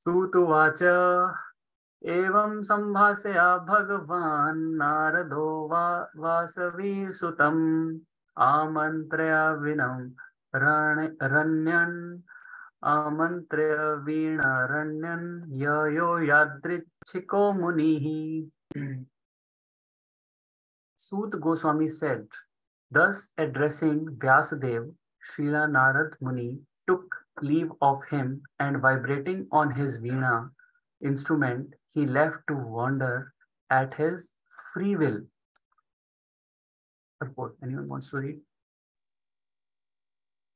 सूतुवाच एवं सम्भाषया भगवान् नारदो वासवीसुतम् आमन्त्रया विनं रण्यन् आमन्त्र्य वीणारण्यन् ययो यादृच्छिको मुनिः. Sut Goswami said, thus addressing Vyasadev, Srila Narad Muni took leave of him and vibrating on his veena instrument, he left to wander at his free will. Purport. Anyone wants to read?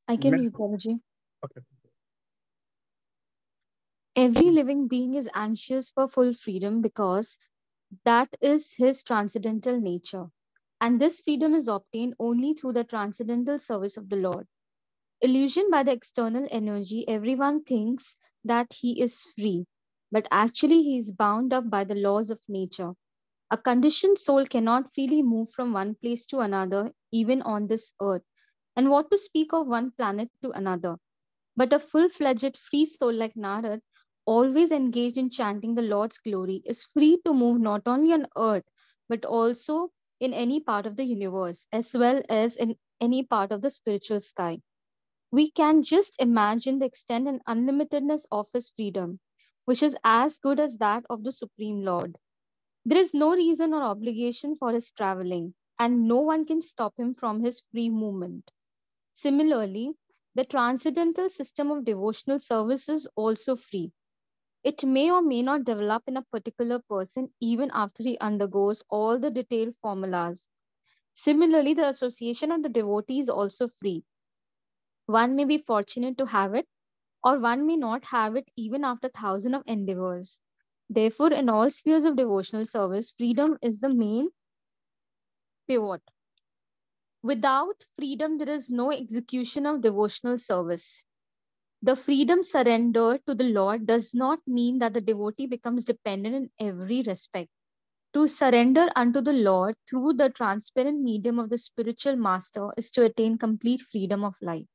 I can read, Prabhuji. Okay. Every living being is anxious for full freedom because that is his transcendental nature. And this freedom is obtained only through the transcendental service of the Lord. Illusioned by the external energy, everyone thinks that he is free, but actually he is bound up by the laws of nature. A conditioned soul cannot freely move from one place to another, even on this earth, and what to speak of one planet to another. But a full-fledged free soul like Narad, always engaged in chanting the Lord's glory, is free to move not only on earth, but also in any part of the universe, as well as in any part of the spiritual sky. We can just imagine the extent and unlimitedness of his freedom, which is as good as that of the Supreme Lord. There is no reason or obligation for his traveling, and no one can stop him from his free movement. Similarly, the transcendental system of devotional service is also free. It may or may not develop in a particular person even after he undergoes all the detailed formulas. Similarly, the association of the devotee is also free. One may be fortunate to have it, or one may not have it even after thousands of endeavors. Therefore, in all spheres of devotional service, freedom is the main pivot. Without freedom, there is no execution of devotional service. The freedom surrendered to the Lord does not mean that the devotee becomes dependent in every respect. To surrender unto the Lord through the transparent medium of the spiritual master is to attain complete freedom of life.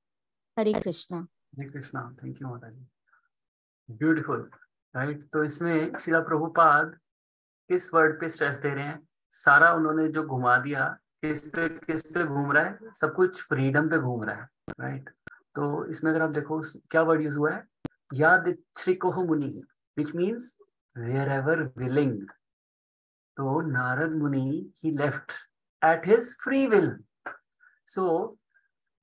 Hare Krishna. Hare Krishna. Thank you, Mataji. Beautiful. Right? तो इसमें श्रीला प्रभुपाद किस word पे stress दे रहे हैं? सारा उन्होंने जो घुमा दिया, किस पे घूम रहा है? सब कुछ फ्रीडम पे घूम रहा है. राइट? तो इसमें अगर आप देखो क्या वर्ड यूज हुआ है, यादृच्छिको मुनि, which means wherever willing. तो नारद मुनि ही left at his free will. So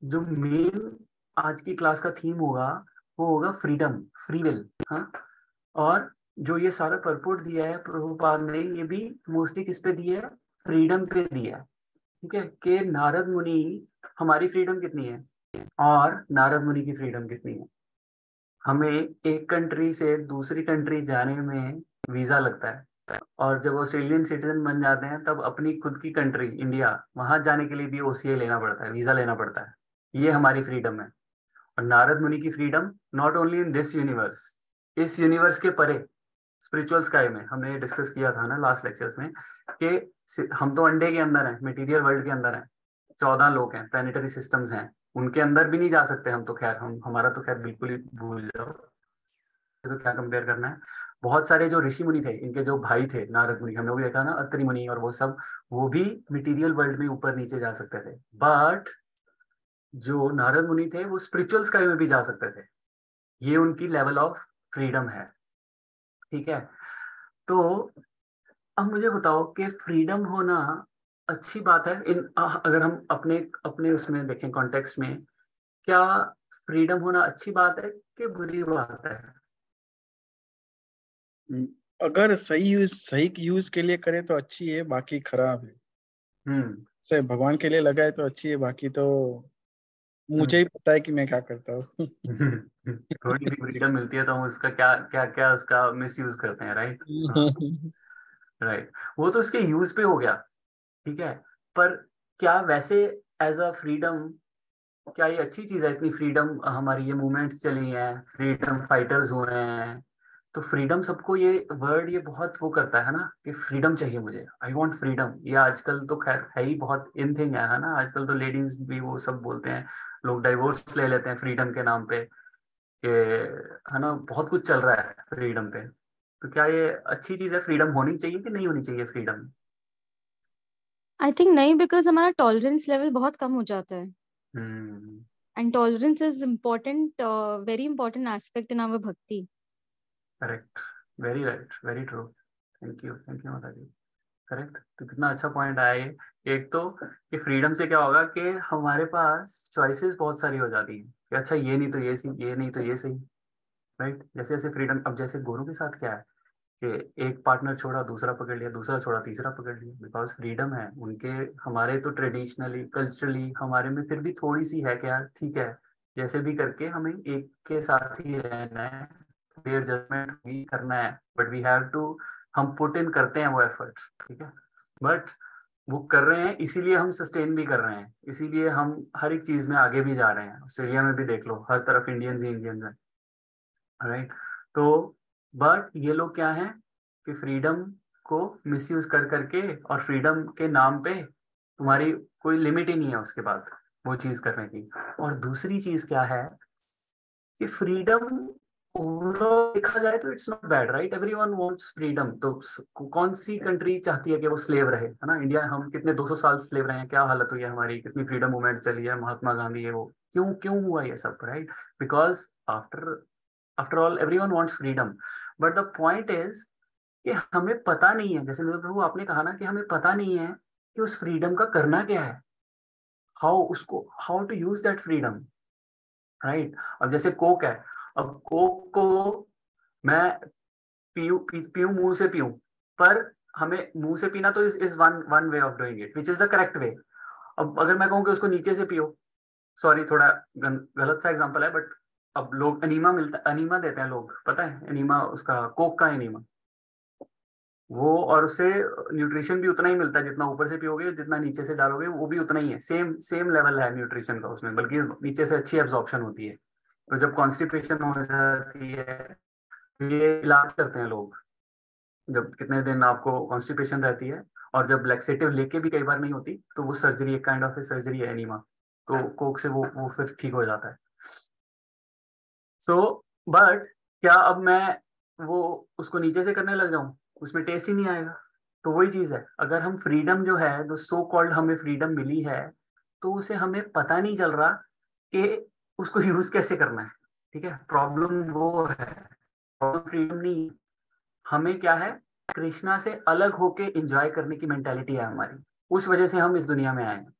जो मेन आज की क्लास का थीम होगा वो होगा फ्रीडम, फ्री विल. हाँ, और जो ये सारा परपोर्ट दिया है प्रभुपाद ने, ये भी मोस्टली किस पे दिया है? फ्रीडम पे दिया है. ठीक है, कि नारद मुनि, हमारी फ्रीडम कितनी है और नारद मुनि की फ्रीडम कितनी है? हमें एक कंट्री से दूसरी कंट्री जाने में वीजा लगता है, और जब ऑस्ट्रेलियन सिटीजन बन जाते हैं तब अपनी खुद की कंट्री इंडिया, वहां जाने के लिए भी ओसीए लेना पड़ता है, वीजा लेना पड़ता है. ये हमारी फ्रीडम है. और नारद मुनि की freedom not only in this universe, इस यूनिवर्स के परे स्पिरिचुअल स्काई में, हमने ये डिस्कस किया था ना लास्ट लेक्चर्स में, कि हम तो अंडे के अंदर हैं, मटेरियल वर्ल्ड के अंदर हैं, 14 लोग हैं, प्लानिटरी सिस्टम्स हैं, उनके अंदर भी नहीं जा सकते हम तो. खैर हमारा तो खैर बिल्कुल ही भूल जाओ, तो क्या कंपेयर करना है. बहुत सारे जो ऋषि मुनि थे, इनके जो भाई थे नारद मुनि, हमने वो देखा ना, अत्रि मुनि और वो सब, वो भी मटेरियल वर्ल्ड में ऊपर नीचे जा सकते थे. बट जो नारद मुनि थे वो स्पिरिचुअल स्काई में भी जा सकते थे. ये उनकी लेवल ऑफ फ्रीडम है. ठीक है, तो अब मुझे बताओ कि फ्रीडम होना अच्छी बात है इन, अगर हम अपने अपने उसमें देखें कॉन्टेक्स्ट में, क्या फ्रीडम होना अच्छी बात है कि बुरी बात है? अगर सही यूज के लिए करे तो अच्छी है, बाकी खराब है. से भगवान के लिए लगा है तो अच्छी है, बाकी तो मुझे ही पता है कि मैं क्या करता हूँ. थोड़ी सी फ्रीडम मिलती है तो हम उसका क्या क्या क्या उसका मिस यूज करते हैं. राइट? राइट, वो तो उसके यूज पे हो गया. ठीक है, पर क्या वैसे एज अ फ्रीडम, क्या ये अच्छी चीज है? इतनी फ्रीडम, हमारी ये मूवमेंट्स चली हैं, फ्रीडम फाइटर्स हुए हैं, तो फ्रीडम सबको, ये वर्ड ये बहुत वो करता है ना कि फ्रीडम चाहिए मुझे, आई वांट फ्रीडम. ये आजकल तो खैर है ही बहुत इन थिंग है ना, आजकल तो लेडीज भी वो सब बोलते हैं, लोग डाइवोर्स ले लेते हैं फ्रीडम के नाम पे. कि है ना बहुत कुछ चल रहा है फ्रीडम पे। तो क्या ये अच्छी चीज है, फ्रीडम होनी चाहिए कि नहीं होनी चाहिए फ्रीडम? आई थिंक नहीं, बिकॉज हमारा टॉलरेंस लेवल बहुत कम हो जाता है। Hmm. And tolerance is important, very important aspect in our bhakti. Correct, very right, very true. Thank you माता जी। करेक्ट, तो कितना अच्छा पॉइंट आया ये। एक तो कि फ्रीडम से क्या होगा कि हमारे पास चॉइसेस बहुत सारी हो जाती हैं कि अच्छा ये नहीं तो ये सही, ये नहीं तो ये सही। राइट, जैसे जैसे फ्रीडम, अब जैसे गोरों के साथ क्या है कि एक पार्टनर छोड़ा दूसरा पकड़ लिया, दूसरा छोड़ा तीसरा पकड़ लिया, बिकॉज फ्रीडम है उनके। हमारे तो ट्रेडिशनली कल्चरली हमारे में फिर भी थोड़ी सी है कि यार ठीक है, जैसे भी करके हमें एक के साथ ही रहना है, फेयर जजमेंट भी करना है, बट वी हैव टू, हम पुट इन करते हैं वो एफर्ट, ठीक है। बट वो कर रहे हैं इसीलिए हम सस्टेन भी कर रहे हैं, इसीलिए हम हर एक चीज में आगे भी जा रहे हैं। ऑस्ट्रेलिया में भी देख लो, हर तरफ इंडियंस ही इंडियंस हैं। राइट, तो बट ये लोग क्या है कि फ्रीडम को मिसयूज कर करके, और फ्रीडम के नाम पे तुम्हारी कोई लिमिट ही नहीं है उसके बाद वो चीज करने की। और दूसरी चीज क्या है कि फ्रीडम ओवरऑल देखा जाए तो it's not bad, right? Everyone wants freedom. तो कौन सी कंट्री चाहती है कि वो स्लेव रहे, है ना? इंडिया, हम कितने 200 साल स्लेव रहे हैं, क्या हालत हुई है हमारी, कितनी फ्रीडम मूवमेंट चली है, महात्मा गांधी है वो, क्यों क्यों हुआ ये सब, right? Because after all everyone wants freedom. But the point is कि हमें पता नहीं है, जैसे मेरे प्रभु आपने कहा ना कि हमें पता नहीं है कि उस फ्रीडम का करना क्या है, how to use that freedom, right? अब जैसे कोक है, अब कोक को मैं पीऊं मुंह से पीऊं, पर हमें मुंह से पीना तो is one one way of doing it which is the correct way. अब अगर मैं कहूँ कि उसको नीचे से पियो, सॉरी थोड़ा गलत सा एग्जांपल है, बट अब लोग अनीमा मिलता, अनीमा देते हैं लोग, पता है अनीमा, उसका कोक का अनीमा, वो और उससे न्यूट्रिशन भी उतना ही मिलता है जितना ऊपर से पियोगे, जितना नीचे से डालोगे वो भी उतना ही है, सेम सेम लेवल है न्यूट्रिशन का उसमें, बल्कि नीचे से अच्छी एब्जॉर्प्शन होती है। तो जब कॉन्स्टिपेशन हो जाती है तो ये इलाज करते हैं लोग, जब कितने दिन आपको कॉन्स्टिपेशन रहती है, और जब लैक्सेटिव लेके भी कई बार नहीं होती, तो वो सर्जरी, एक काइंड ऑफ सर्जरी है एनीमा, तो कोक से वो फिर ठीक हो जाता है। सो बट क्या अब मैं वो उसको नीचे से करने लग जाऊं, उसमें टेस्ट ही नहीं आएगा। तो वही चीज है, अगर हम फ्रीडम जो है, जो सो कॉल्ड हमें फ्रीडम मिली है, तो उसे हमें पता नहीं चल रहा कि उसको यूज कैसे करना है, ठीक है? प्रॉब्लम वो है, प्रॉब्लम फ्रीडम नहीं, हमें क्या है, कृष्णा से अलग होके एंजॉय करने की मेंटेलिटी है हमारी, उस वजह से हम इस दुनिया में आए हैं,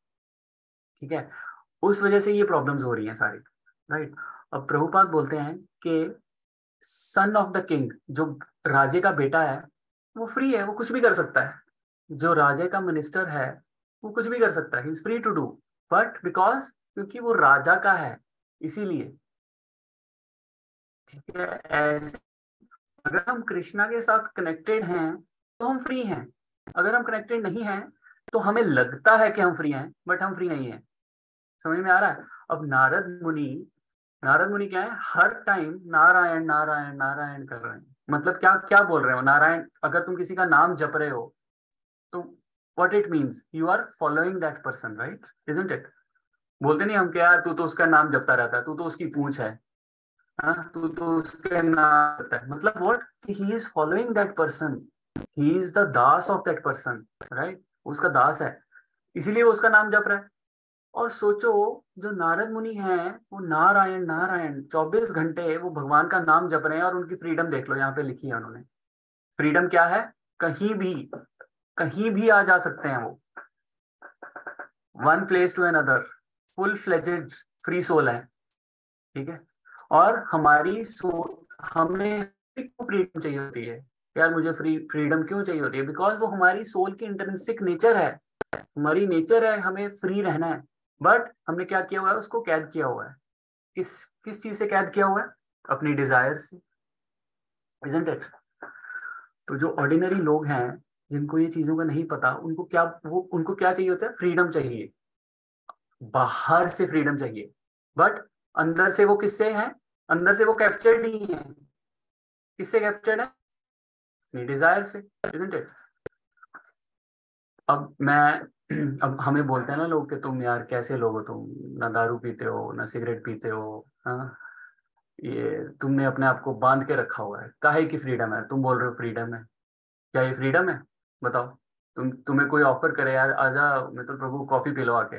ठीक है? उस वजह से ये प्रॉब्लम्स हो रही हैं सारी, राइट? अब प्रभुपाद बोलते हैं कि सन ऑफ द किंग, जो राजे का बेटा है, वो फ्री है, वो कुछ भी कर सकता है। जो राजे का मिनिस्टर है वो कुछ भी कर सकता है, he is free to do, but because क्योंकि वो राजा का है इसीलिए, ठीक है? ऐसे अगर हम कृष्णा के साथ कनेक्टेड हैं तो हम फ्री हैं, अगर हम कनेक्टेड नहीं हैं तो हमें लगता है कि हम फ्री हैं, बट हम फ्री नहीं हैं। समझ में आ रहा है? अब नारद मुनि क्या है, हर टाइम नारायण नारायण नारायण कर रहे हैं। मतलब क्या क्या बोल रहे हो, नारायण, अगर तुम किसी का नाम जप रहे हो तो what it means, you are following that person, right? Isn't it? बोलते नहीं हम कि यार तू तो उसका नाम जपता रहता है, तू तो उसकी पूंछ है, हाँ तू तो उसके नाम जपता है, मतलब what, he is following that person, he is the Das of that person, right? उसका दास है, इसीलिए वो उसका नाम जप रहा है। और सोचो, जो नारद मुनि हैं वो नारायण नारायण 24 घंटे वो भगवान का नाम जप रहे हैं, और उनकी फ्रीडम देख लो, यहाँ पे लिखी है उन्होंने। फ्रीडम क्या है, कहीं भी आ जा सकते हैं वो, one place to another, full fledged free soul है, ठीक है? और हमारी सोल, हमें फ्रीडम चाहिए होती है, यार मुझे फ्रीडम क्यों चाहिए होती है? बिकॉज वो हमारी सोल की इंटरिंसिक नेचर है, हमारी नेचर है, हमें फ्री रहना है। बट हमने क्या किया हुआ है, उसको कैद किया हुआ है, किस किस चीज से कैद किया हुआ है? अपनी डिजायर से, इजंट इट? तो जो ऑर्डिनरी लोग हैं, जिनको ये चीजों का नहीं पता, उनको क्या चाहिए होता है? फ्रीडम चाहिए, बाहर से फ्रीडम चाहिए, बट अंदर से वो किससे है? अंदर से वो कैप्चर्ड नहीं है, किससे कैप्चर्ड है? अपनी डिजायर से, इजंट इट? अब मैं अब हमें बोलते हैं ना लोग कि तुम यार कैसे लोग हो तुम, ना दारू पीते हो ना सिगरेट पीते हो, हाँ, ये तुमने अपने आप को बांध के रखा हुआ है, काहे की फ्रीडम है? तुम बोल रहे हो फ्रीडम है, क्या ये फ्रीडम है? बताओ। तुम्हें कोई ऑफर करे यार, आजा मित्र प्रभु कॉफी पी लो आके,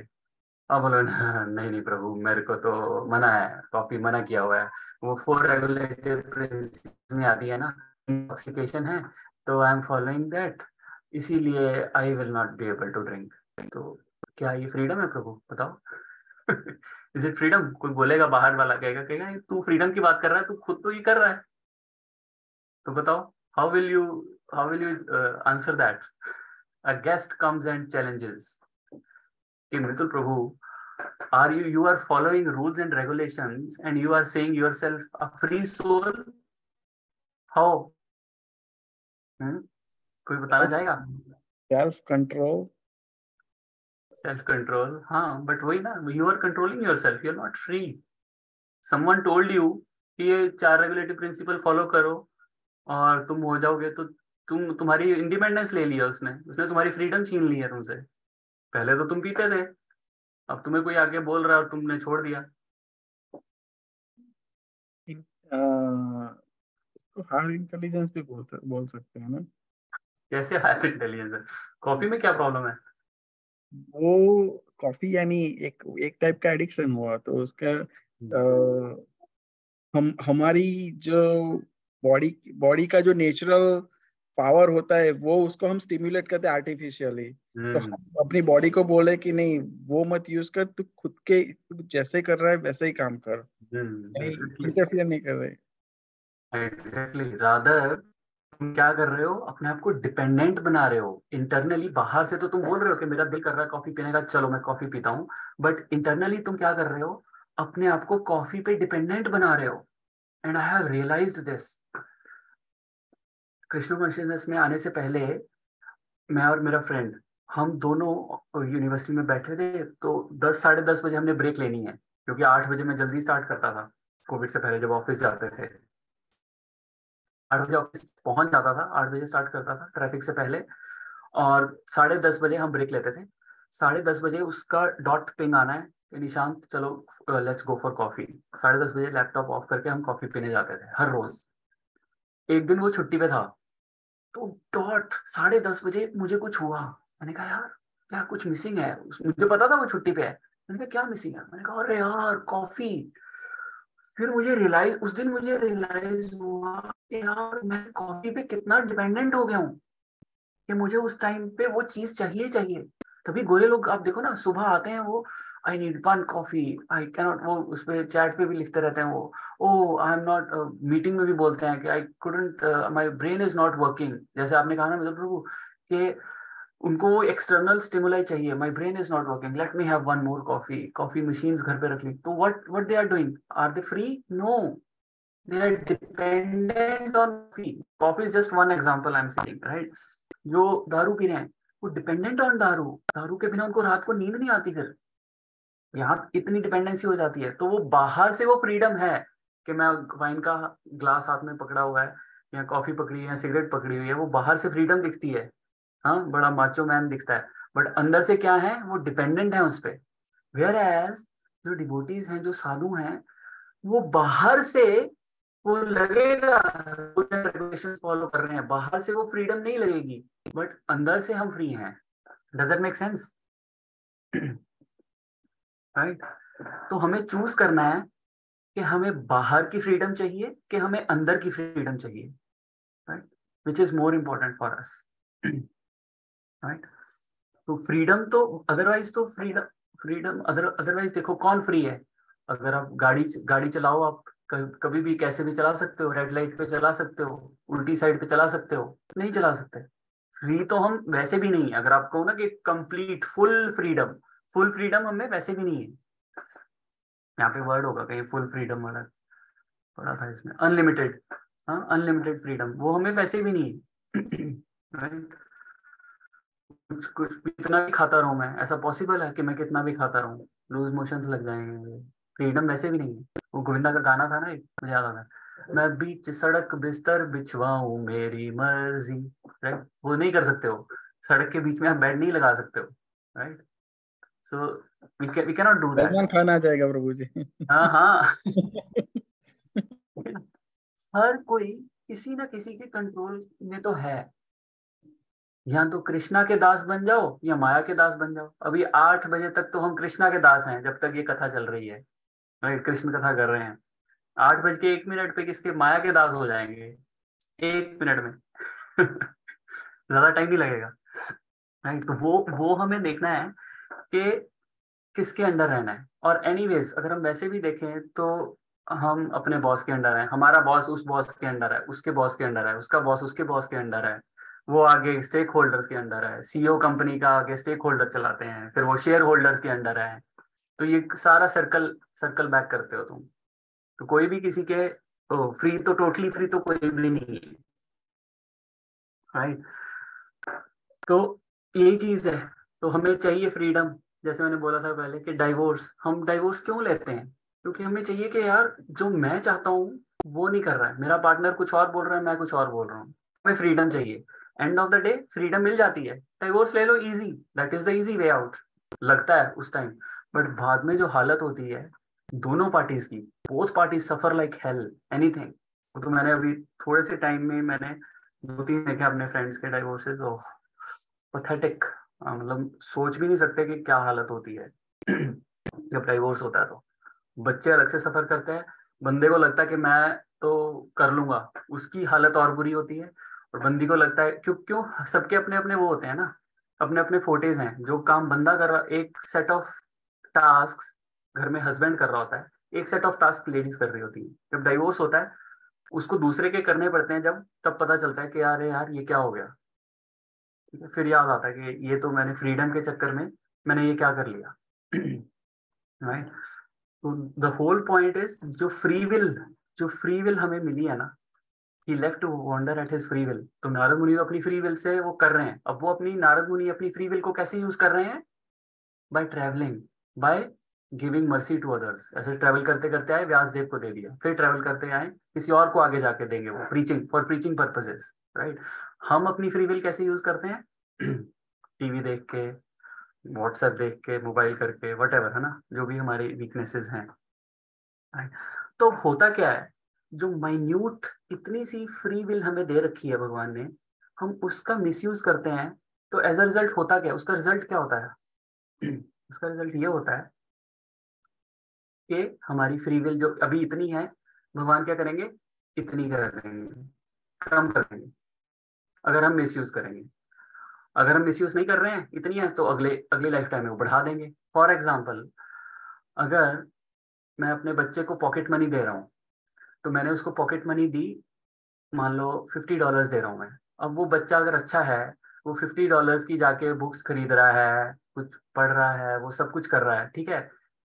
आप बोलो नहीं नहीं प्रभु, मेरे को तो मना है, कॉफी मना किया हुआ है, वो 4 रेगुलेटरी प्रिंसिपल्स में आती है ना, इंटॉक्सिकेशन है, तो आई एम फॉलोइंग दैट, इसीलिए I will not be able to drink. तो क्या ये फ्रीडम है प्रभु, बताओ? Is it freedom? कोई बोलेगा, बाहर वाला कहेगा तू फ्रीडम की बात कर रहा है, तू खुद तो ये कर रहा है, तो बताओ how will you answer that? A guest comes and challenges कि मिथुन प्रभु, you are following rules and regulations and you are saying yourself a free soul? How? कोई बताना चाहेगा? Self control. सेल्फ कंट्रोल, हाँ, बट वही ना, you are controlling your self, you are not free. Someone told you कि ये 4 regulatory principle follow करो और तुम हो जाओगे, तो तुम्हारी इंडिपेंडेंस ले लिया उसने उसने तुम्हारी फ्रीडम छीन ली है तुमसे। पहले तो तुम पीते थे, अब तुम्हें कोई आके बोल रहा है और तुमने छोड़ दिया। इसको हार्ड इंटेलिजेंस भी बोल सकते हैं ना। कैसे हायर इंटेलिजेंस है? कॉफी में क्या प्रॉब्लम है? वो कॉफी यानी एक टाइप का एडिक्शन हुआ, तो उसका हमारी जो बॉडी बॉडी का जो नेचुरल पावर होता है वो उसको हम स्टिम्युलेट करते हैं आर्टिफिशियली। तो हम अपनी बॉडी को बोले कि नहीं वो मत यूज कर, तू खुद के तू जैसे कर रहा है वैसे ही काम कर, इंटरफियर नहीं कर रहे। एग्जैक्टली, रादर तुम क्या कर रहे हो, अपने आप को डिपेंडेंट बना रहे हो इंटरनली। बाहर से तो तुम बोल रहे हो कि मेरा दिल कर रहा है कॉफी पीने का, चलो मैं कॉफी पीता हूँ, बट इंटरनली तुम क्या कर रहे हो, अपने आप को कॉफी पे डिपेंडेंट बना रहे हो। And I have realised this. Krishna consciousness में आने से पहले मैं और मेरा फ्रेंड, हम दोनों यूनिवर्सिटी में बैठे थे, तो 10 साढ़े 10 बजे हमने ब्रेक लेनी है, क्योंकि 8 बजे मैं जल्दी स्टार्ट करता था कोविड से पहले, जब ऑफिस जाते थे 8 बजे ऑफिस पहुंच जाता था, 8 बजे स्टार्ट करता था ट्रैफिक से पहले, और 10:30 बजे हम ब्रेक लेते थे। 10:30 बजे उसका डॉट पिंग आना है कि निशांत चलो लेट्स गो फॉर कॉफी। 10:30 बजे लैपटॉप ऑफ करके हम कॉफी पीने जाते थे हर रोज। एक दिन वो छुट्टी पे था, तो डॉट 10:30 बजे मुझे कुछ हुआ। मैंने कहा यार क्या कुछ मिसिंग है, मुझे पता था वो छुट्टी पे है। मैंने कहा क्या मिसिंग है? मैंने कहा अरे यार कॉफी। फिर उस दिन मुझे रियलाइज हुआ कि यार मैं कॉफी पे कितना डिपेंडेंट हो गया हूँ, कि मुझे उस टाइम पे वो चीज चाहिए चाहिए। तभी गोरे लोग आप देखो ना, सुबह आते हैं वो, I need 1 coffee, I cannot, वो उस पे चैट पे भी लिखते रहते हैं वो, oh I am not, meeting में भी बोलते हैं कि I couldn't, my brain is not working. जैसे आपने कहा ना मित्र प्रभु कि उनको वो एक्सटर्नल स्टिमुलाई चाहिए, my brain is not working, let me have 1 more coffee. Coffee machines घर पे रख ली, तो what they are doing, are they free? No, they are dependent on coffee. Coffee is just one example I'm saying, right? जो दारू P रहे हैं वो डिपेंडेंट ऑन दारू, दारू के बिना उनको रात को नींद नहीं आती। फिर यहाँ इतनी डिपेंडेंसी हो जाती है, तो वो बाहर से वो फ्रीडम है कि मैं वाइन का ग्लास हाथ में पकड़ा हुआ है, या कॉफी पकड़ी है, या सिगरेट पकड़ी हुई है, वो बाहर से फ्रीडम दिखती है, हाँ बड़ा माचो मैन दिखता है, बट अंदर से क्या है, वो डिपेंडेंट है उस पर। वेयर एज जो डिवोटीज हैं, जो साधु हैं, वो बाहर से वो लगेगा रेगुलेशंस फॉलो कर रहे हैं, बाहर से वो फ्रीडम नहीं लगेगी, बट अंदर से हम फ्री हैं। Does it make sense? Right? तो हमें चूज करना है कि हमें बाहर की फ्रीडम चाहिए कि हमें अंदर की फ्रीडम चाहिए, right? Which is more important for us, right? तो फ्रीडम तो अदरवाइज, तो फ्रीडम फ्रीडम अदरवाइज देखो कौन फ्री है? अगर आप गाड़ी चलाओ, आप कभी भी कैसे भी चला सकते हो, रेड लाइट पे चला सकते हो, उल्टी साइड पे चला सकते हो, नहीं चला सकते। फ्री तो हम वैसे भी नहीं है, अगर आप कहो ना कि कंप्लीट फुल फ्रीडम हमें वैसे भी नहीं है। यहाँ पे वर्ड होगा कहीं फुल फ्रीडम वाला, थोड़ा सा इसमें अनलिमिटेड, हाँ अनलिमिटेड फ्रीडम, वो हमें वैसे भी नहीं है। राइट? कुछ कुछ कितना भी खाता रहूं मैं, ऐसा पॉसिबल है कि मैं कितना भी खाता रहूं, लूज मोशंस लग जाएंगे? फ्रीडम वैसे भी नहीं है। वो गोविंदा का गाना था ना एक, मुझे याद आ रहा है, मैं बीच सड़क बिस्तर बिछवाऊं मेरी मर्जी, राइट? वो नहीं कर सकते हो, सड़क के बीच में आप बेड नहीं लगा सकते हो, right? So we can not do that. Salman Khan आ जाएगा प्रभु जी। हाँ हाँ। हर कोई किसी ना किसी के कंट्रोल में तो है। या तो कृष्णा के दास बन जाओ या माया के दास बन जाओ। अभी 8 बजे तक तो हम कृष्णा के दास हैं, जब तक ये कथा चल रही है, राइट, कृष्ण कथा कर रहे हैं। 8 बज के 1 मिनट पे किसके माया के दास हो जाएंगे 1 मिनट में। ज्यादा टाइम नहीं लगेगा, राइट। तो वो हमें देखना है कि किसके अंडर रहना है। और एनीवेज अगर हम वैसे भी देखें तो हम अपने बॉस के अंडर है, हमारा बॉस उस बॉस के अंडर है, उसके बॉस के अंडर है, उसका बॉस उसके बॉस के अंडर है, वो आगे स्टेक होल्डर्स के अंडर है, सीईओ कंपनी का आगे स्टेक होल्डर चलाते हैं, फिर वो शेयर होल्डर्स के अंडर है। तो ये सारा सर्कल सर्कल बैक करते हो तुम। तो कोई भी किसी के फ्री तो टोटली फ्री तो कोई भी नहीं है, राइट। तो यही चीज है। तो हमें चाहिए फ्रीडम। जैसे मैंने बोला था पहले कि डाइवोर्स, हम डाइवोर्स क्यों लेते हैं? क्योंकि हमें चाहिए कि यार जो मैं चाहता हूँ वो नहीं कर रहा है, मेरा पार्टनर कुछ और बोल रहा है, मैं कुछ और बोल रहा हूँ, हमें फ्रीडम चाहिए। End of the day freedom मिल जाती है, डाइवोर्स ले लो, easy, that is the easy way out लगता है उस टाइम। बट बाद में जो हालत होती है दोनों पार्टीज की, बोथ पार्टीज सफर लाइक हेल एनीथिंग। तो मैंने अभी थोड़े से टाइम में मैंने 2-3 देखे अपने फ्रेंड्स के डाइवोर्सेज, पथेटिक। मतलब सोच भी नहीं सकते कि क्या हालत होती है जब डाइवोर्स होता है। तो बच्चे अलग से सफर करते हैं, बंदे को लगता है कि मैं तो कर लूंगा, उसकी हालत और बुरी होती है। और बंदी को लगता है क्यों क्यों सबके अपने अपने वो होते हैं ना, अपने अपने फोटेज हैं। जो काम बंदा कर रहा, एक सेट ऑफ टास्क घर में हस्बैंड कर रहा होता है, एक सेट ऑफ टास्क लेडीज कर रही होती है। जब डाइवोर्स होता है उसको दूसरे के करने पड़ते हैं, जब तब पता चलता है कि यार यार ये क्या हो गया। ठीक है, फिर याद आता है कि ये तो मैंने फ्रीडम के चक्कर में मैंने ये क्या कर लिया। राइट। तो द होल पॉइंट इज जो फ्री विल हमें मिली है ना, he left to wonder at his free will. तो नारद मुनि तो अपनी फ्री विल से वो कर रहे हैं। अब वो अपनी नारद मुनि अपनी फ्री विल को कैसे यूज कर रहे हैं? By travelling, by giving mercy to others. ऐसे ट्रैवल करते करते आए, व्यासदेव को दे दिया, फिर ट्रैवल करते आए किसी और को आगे जाके देंगे, वो preaching for preaching purposes, right. हम अपनी फ्री विल कैसे यूज करते हैं? टीवी देख के, व्हाट्सएप देख के, मोबाइल करके, वट एवर, है ना, जो भी हमारी वीकनेसेस हैं, right? तो होता क्या है, जो माइन्यूट इतनी सी फ्री विल हमें दे रखी है भगवान ने, हम उसका मिसयूज करते हैं। तो एज अ रिजल्ट होता क्या है? उसका रिजल्ट क्या होता है? उसका रिजल्ट ये होता है कि हमारी फ्री विल जो अभी इतनी है, भगवान क्या करेंगे? इतनी कर देंगे, कम कर देंगे, अगर हम मिसयूज करेंगे। अगर हम मिसयूज नहीं कर रहे हैं, इतनी है, तो अगले अगले लाइफ टाइम में वो बढ़ा देंगे। फॉर एग्जाम्पल, अगर मैं अपने बच्चे को पॉकेट मनी दे रहा हूँ, तो मैंने उसको पॉकेट मनी दी, मान लो $50 दे रहा हूँ मैं। अब वो बच्चा अगर अच्छा है, वो $50 की जाके बुक्स खरीद रहा है, कुछ पढ़ रहा है, वो सब कुछ कर रहा है, ठीक है,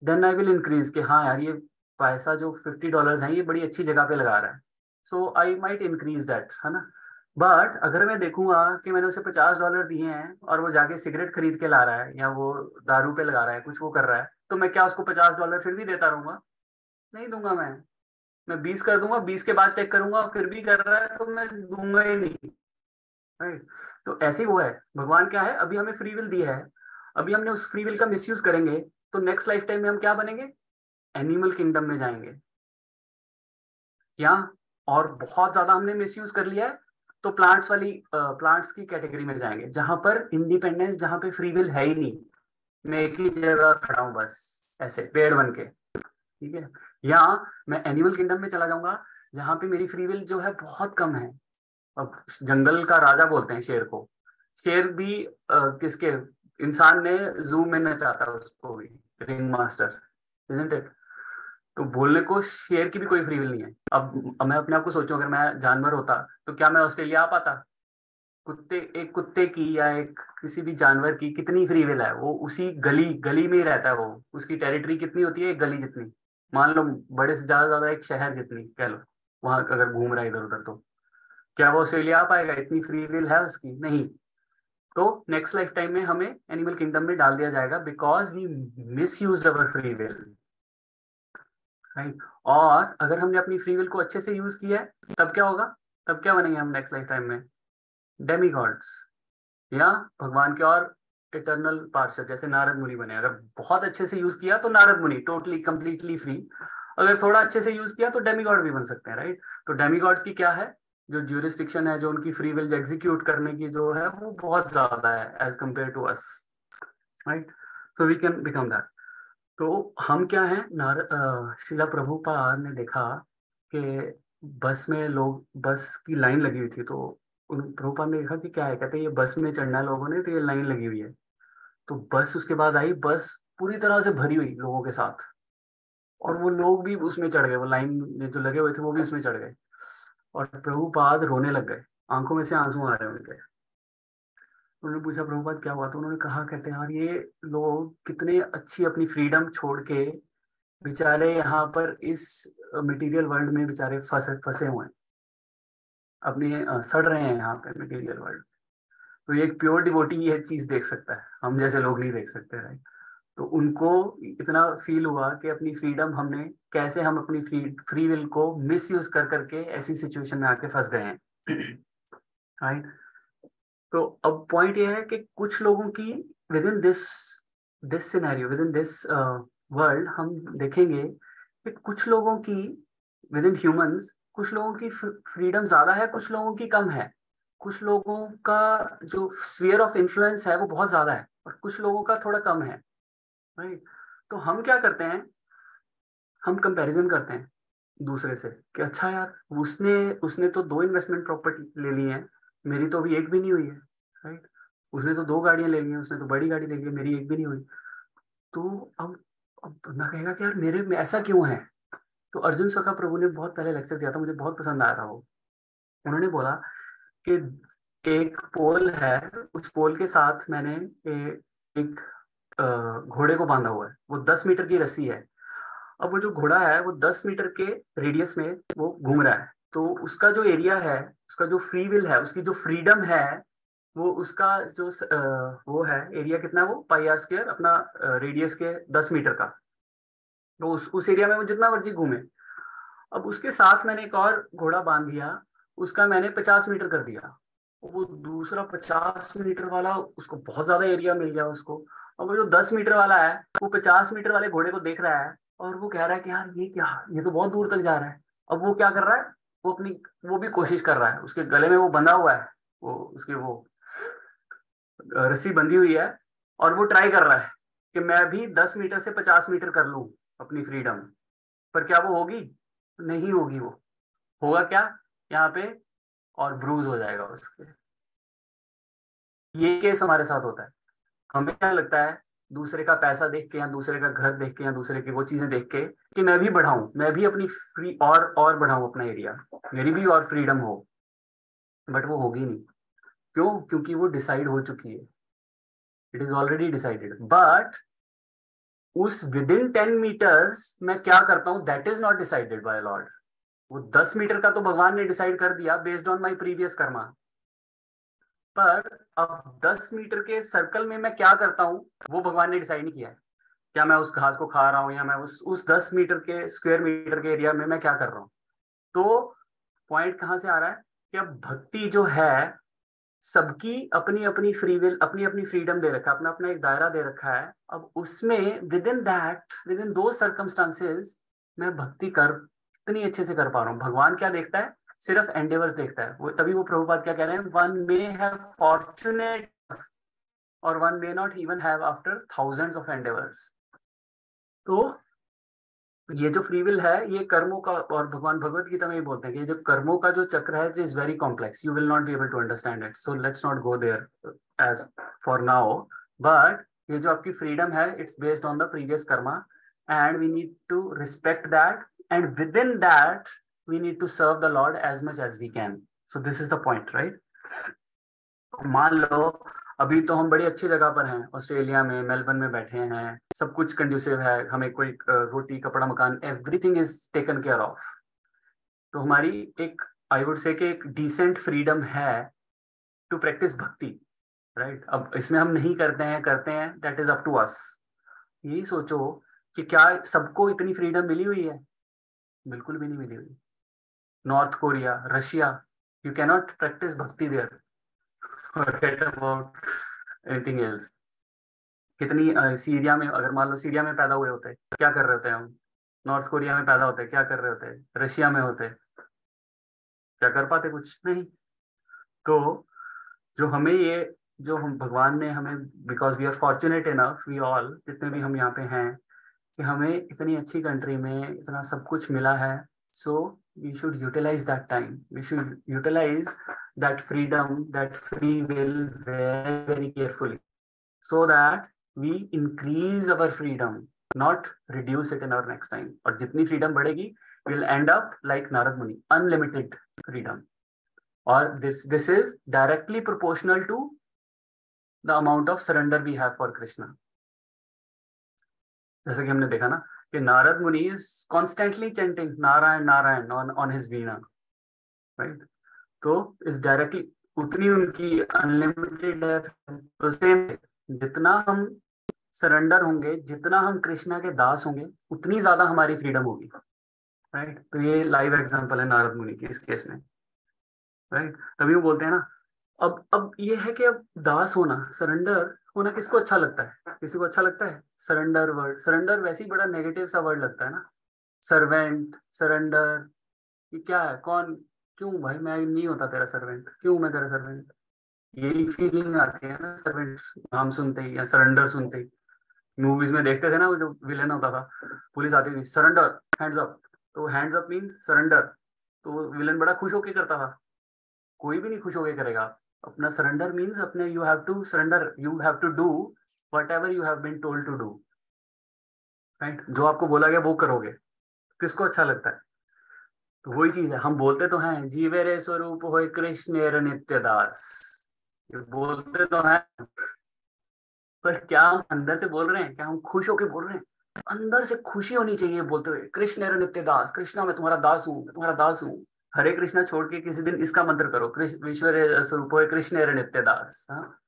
देन आई विल इंक्रीज कि हाँ यार ये पैसा जो $50 है ये बड़ी अच्छी जगह पे लगा रहा है, सो आई माइट इंक्रीज दैट, है ना। बट अगर मैं देखूंगा कि मैंने उसे $50 दिए हैं और वो जाके सिगरेट खरीद के ला रहा है, या वो दारू पे लगा रहा है, कुछ वो कर रहा है, तो मैं क्या उसको $50 फिर भी देता रहूंगा? नहीं दूंगा। मैं 20 कर दूंगा, 20 के बाद चेक करूंगा फिर भी कर रहा है तो मैं दूंगा ही नहीं, राइट। तो ऐसे ही वो है, भगवान क्या है, अभी हमें फ्री विल दी है, अभी हमने उस फ्री विल का मिसयूज करेंगे, तो नेक्स्ट लाइफ टाइम में हम क्या बनेंगे? एनिमल किंगडम में जाएंगे। या और बहुत ज्यादा हमने मिसयूज कर लिया है तो प्लांट्स की कैटेगरी में जाएंगे, जहां पर इंडिपेंडेंस, जहां पे फ्री विल है ही नहीं, मैं एक ही जगह खड़ा हूं बस, ऐसे पेड़ बन के, ठीक है। या मैं एनिमल किंगडम में चला जाऊंगा, जहां पे मेरी फ्री विल जो है बहुत कम है। अब जंगल का राजा बोलते हैं शेर को। शेर भी किसके, इंसान ने जू में नचाता है उसको भी, रिंग मास्टर, इजंट इट। तो बोलने को शेर की भी कोई फ्री विल नहीं है। अब मैं अपने आप को सोचूं, अगर मैं जानवर होता तो क्या मैं ऑस्ट्रेलिया आ पाता? एक कुत्ते की या एक किसी भी जानवर की कितनी फ्री विल है? वो उसी गली गली में ही रहता है, वो उसकी टेरिटरी कितनी होती है? एक गली जितनी, मान लो बड़े से ज्यादा एक शहर जितनी कह लो, वहां अगर घूम रहा है इधर उधर, तो क्या वो ऑस्ट्रेलिया आ पाएगा? इतनी फ्री विल है उसकी? नहीं। तो नेक्स्ट लाइफ टाइम में हमें एनिमल किंगडम में डाल दिया जाएगा, because we misuse our free will, right. और अगर हमने अपनी फ्री विल को अच्छे से यूज किया है, तब क्या होगा? तब क्या बनेंगे हम नेक्स्ट लाइफ टाइम में? डेमी गॉड्स, या भगवान के और इटर्नल पार्षद, जैसे नारद मुनि बने। अगर बहुत अच्छे से यूज किया तो नारद मुनि टोटली कंप्लीटली फ्री, अगर थोड़ा अच्छे से यूज किया तो डेमीगॉड भी बन सकते हैं, राइट। तो डेमीगॉड्स की क्या है, जो ज्यूरिस्डिक्शन है, जो उनकी फ्री विल एग्जीक्यूट करने की जो है वो बहुत ज्यादा है as compared to us, right. So we can become that. तो हम क्या है, श्रीला प्रभुपाद ने देखा कि बस में लोग, बस की लाइन लगी हुई थी, तो उन प्रभुपाद ने देखा कि क्या है, कहते ये बस में चढ़ना है लोगों ने, तो ये लाइन लगी हुई है। तो बस उसके बाद आई, बस पूरी तरह से भरी हुई लोगों के साथ, और वो लोग भी उसमें चढ़ गए, वो लाइन में जो लगे हुए थे वो भी उसमें चढ़ गए, और प्रभुपाद रोने लग गए, आंखों में से आंसू आ रहे हैं उनके। उन्होंने पूछा प्रभुपाद क्या हुआ, तो उन्होंने कहा, कहते हैं यार ये लोग कितने अच्छी अपनी फ्रीडम छोड़ के बेचारे यहाँ पर इस मटेरियल वर्ल्ड में बेचारे फंसे फंसे हुए हैं, अपने सड़ रहे हैं यहाँ पे मटेरियल वर्ल्ड। तो ये एक प्योर डिवोटी ये चीज देख सकता है, हम जैसे लोग नहीं देख सकते, राइट। तो उनको इतना फील हुआ कि अपनी फ्रीडम हमने कैसे, हम अपनी फ्री विल को मिस यूज कर करके ऐसी सिचुएशन में आके फंस गए हैं, राइट। तो अब पॉइंट ये है कि कुछ लोगों की with in this this scenario, with in this world, हम देखेंगे कि कुछ लोगों की, विद इन ह्यूमंस, कुछ लोगों की फ्रीडम ज्यादा है, कुछ लोगों की कम है। कुछ लोगों का जो स्फीयर ऑफ इन्फ्लुएंस है वो बहुत ज्यादा है, और कुछ लोगों का थोड़ा कम है, राइट। तो हम क्या करते हैं, हम कंपैरिजन करते हैं दूसरे से कि अच्छा यार, उसने उसने तो 2 इन्वेस्टमेंट प्रॉपर्टी ले ली है, मेरी तो अभी एक भी नहीं हुई है, राइट। उसने तो 2 गाड़ियां ले ली हैं, उसने तो बड़ी गाड़ी ले ली है, मेरी एक भी नहीं हुई। तो अब बंदा कहेगा कि यार मेरे में ऐसा क्यों है। तो अर्जुन सखा प्रभु ने बहुत पहले लेक्चर दिया था, मुझे बहुत पसंद आया था वो। उन्होंने बोला कि एक पोल है, उस पोल के साथ मैंने एक घोड़े को बांधा हुआ है, वो 10 मीटर की रस्सी है। अब वो जो घोड़ा है वो 10 मीटर के रेडियस में वो घूम रहा है, तो उसका जो एरिया है, उसका जो फ्री विल है, उसकी जो फ्रीडम है, वो उसका जो वो है एरिया कितना है, वो πr² अपना रेडियस के 10 मीटर का। तो उस एरिया में वो जितना मर्जी घूमे। अब उसके साथ मैंने एक और घोड़ा बांध दिया, उसका मैंने 50 मीटर कर दिया। वो दूसरा 50 मीटर वाला, उसको बहुत ज्यादा एरिया मिल गया उसको। और वो जो 10 मीटर वाला है, वो 50 मीटर वाले घोड़े को देख रहा है, और वो कह रहा है कि यार ये क्या, ये तो बहुत दूर तक जा रहा है। अब वो क्या कर रहा है, वो भी कोशिश कर रहा है, उसके गले में वो बंधा हुआ है, वो उसकी वो रस्सी बंधी हुई है, और वो ट्राई कर रहा है कि मैं भी 10 मीटर से 50 मीटर कर लूं अपनी फ्रीडम। पर क्या वो होगी, नहीं होगी। वो होगा क्या यहाँ पे, और ब्रूज हो जाएगा उसके। ये केस हमारे साथ होता है। हमें क्या लगता है, दूसरे का पैसा देख के, या दूसरे का घर देख के, या दूसरे की वो चीजें देख के, कि मैं भी बढ़ाऊं, मैं भी अपनी फ्री और बढ़ाऊं अपना एरिया, मेरी भी और फ्रीडम हो। बट वो होगी नहीं। क्यों? क्योंकि वो डिसाइड हो चुकी है, it is already decided. But उस विद इन 10 मीटर्स मैं क्या करता हूं, that is not decided by Lord. वो 10 मीटर का तो भगवान ने डिसाइड कर दिया based on my previous Karma. पर अब 10 मीटर के सर्कल में मैं क्या करता हूँ, वो भगवान ने डिसाइड नहीं किया है। क्या मैं उस घास को खा रहा हूँ, या मैं उस 10 मीटर के स्क्वायर मीटर के एरिया में मैं क्या कर रहा हूँ। तो पॉइंट कहाँ से आ रहा है कि अब भक्ति जो है, सबकी अपनी अपनी फ्री विल, अपनी अपनी फ्रीडम दे रखा है, अपना अपना एक दायरा दे रखा है। अब उसमें विद इन दो सर्कमस्टांसेस मैं भक्ति कर कितनी अच्छे से कर पा रहा हूँ। भगवान क्या देखता है, सिर्फ एंडेवर्स देखता है। वो तभी वो प्रभुपाद क्या कह रहे हैं, वन मे हैव फॉर्चुनेट और one may not even have after thousands of endeavours. तो ये जो फ्री विल है, ये कर्मों का, और भगवान भगवत गीता में ही बोलते हैं कि ये जो कर्मों का जो चक्र है, it is very complex, you will not be able to understand it, so let's not go there as for now. But ये जो आपकी फ्रीडम है, it's based on the previous karma, and we need to respect that, and within that we need to serve the lord as much as we can. So this is the point, right. मान लो अभी तो हम बड़ी अच्छी जगह पर हैं, ऑस्ट्रेलिया में, मेलबर्न में बैठे हैं, सब कुछ कंड्यूसिव है, हमें कोई रोटी कपड़ा मकान, everything is taken care of. तो हमारी एक, आई वुड से कि एक डिसेंट फ्रीडम है टू प्रैक्टिस भक्ति, राइट। अब इसमें हम नहीं करते हैं that is up to us. यही सोचो कि क्या सबको इतनी फ्रीडम मिली हुई है? बिल्कुल भी नहीं मिली हुई। North Korea, Russia, you cannot practice bhakti there, forget about anything else. कितनी सीरिया में, अगर मान लो सीरिया में पैदा हुए होते, क्या कर रहे होते हम? नॉर्थ कोरिया में पैदा होते, क्या कर रहे होते, रशिया में होते, क्या कर पाते, कुछ नहीं। तो जो हमें ये, जो हम भगवान ने हमें, because we are fortunate enough, we all जितने भी हम यहाँ पे हैं, कि हमें इतनी अच्छी कंट्री में इतना सब कुछ मिला है। So we should utilize that time, we should utilize that freedom, that free will very very carefully, so that we increase our freedom, not reduce it in our next time. और जितनी freedom बढ़ेगी, we'll end up like Narad Muni, unlimited freedom. और this is directly proportional to the amount of surrender we have for Krishna. जैसे कि हमने देखा ना कि नारद मुनि is constantly chanting Narayan Narayan on his veena, right? तो is directly, उतनी उनकी अनलिमिटेड है। तो सेम, जितना हम सरेंडर होंगे, जितना हम कृष्णा के दास होंगे, उतनी ज्यादा हमारी फ्रीडम होगी, राइट। तो ये लाइव एग्जांपल है नारद मुनि की इस केस में, राइट। तभी वो बोलते हैं ना, अब ये है कि अब दास होना, सरेंडर होना किसको अच्छा लगता है, किसी को अच्छा लगता है सरेंडर वर्ड? सरेंडर वैसे ही बड़ा नेगेटिव सा वर्ड लगता है ना, सर्वेंट, सरेंडर, ये क्या है, कौन, क्यों भाई मैं नहीं होता तेरा सर्वेंट, क्यों मैं तेरा सर्वेंट, यही फीलिंग आती है ना सर्वेंट नाम सुनते ही या सरेंडर सुनते ही। मूवीज में देखते थे ना, वो जो विलेन होता था, पुलिस आती थी, सरेंडर, हैंड्स अप, तो हैंड्स अप मींस सरेंडर, तो वो विलेन बड़ा खुश होके करता था। कोई भी नहीं खुश होके करेगा। अपना सरेंडर मींस अपने, you have to surrender, you have to do whatever you have been told to do, right. जो आपको बोला गया वो करोगे, किसको अच्छा लगता है? तो वही चीज है, हम बोलते तो हैं जीवे रे स्वरूप होय कृष्ण नित्य दास, ये बोलते तो हैं, पर क्या हम अंदर से बोल रहे हैं? क्या हम खुश होके बोल रहे हैं? अंदर से खुशी होनी चाहिए बोलते हुए, कृष्ण मेरा नित्य दास, कृष्णा मैं तुम्हारा दास हूँ, मैं तुम्हारा दास हूँ। हरे कृष्णा छोड़ के किसी दिन इसका मंत्र करो, कृष्ण विश्व स्वरूप है कृष्ण नित्य दास। हाँ,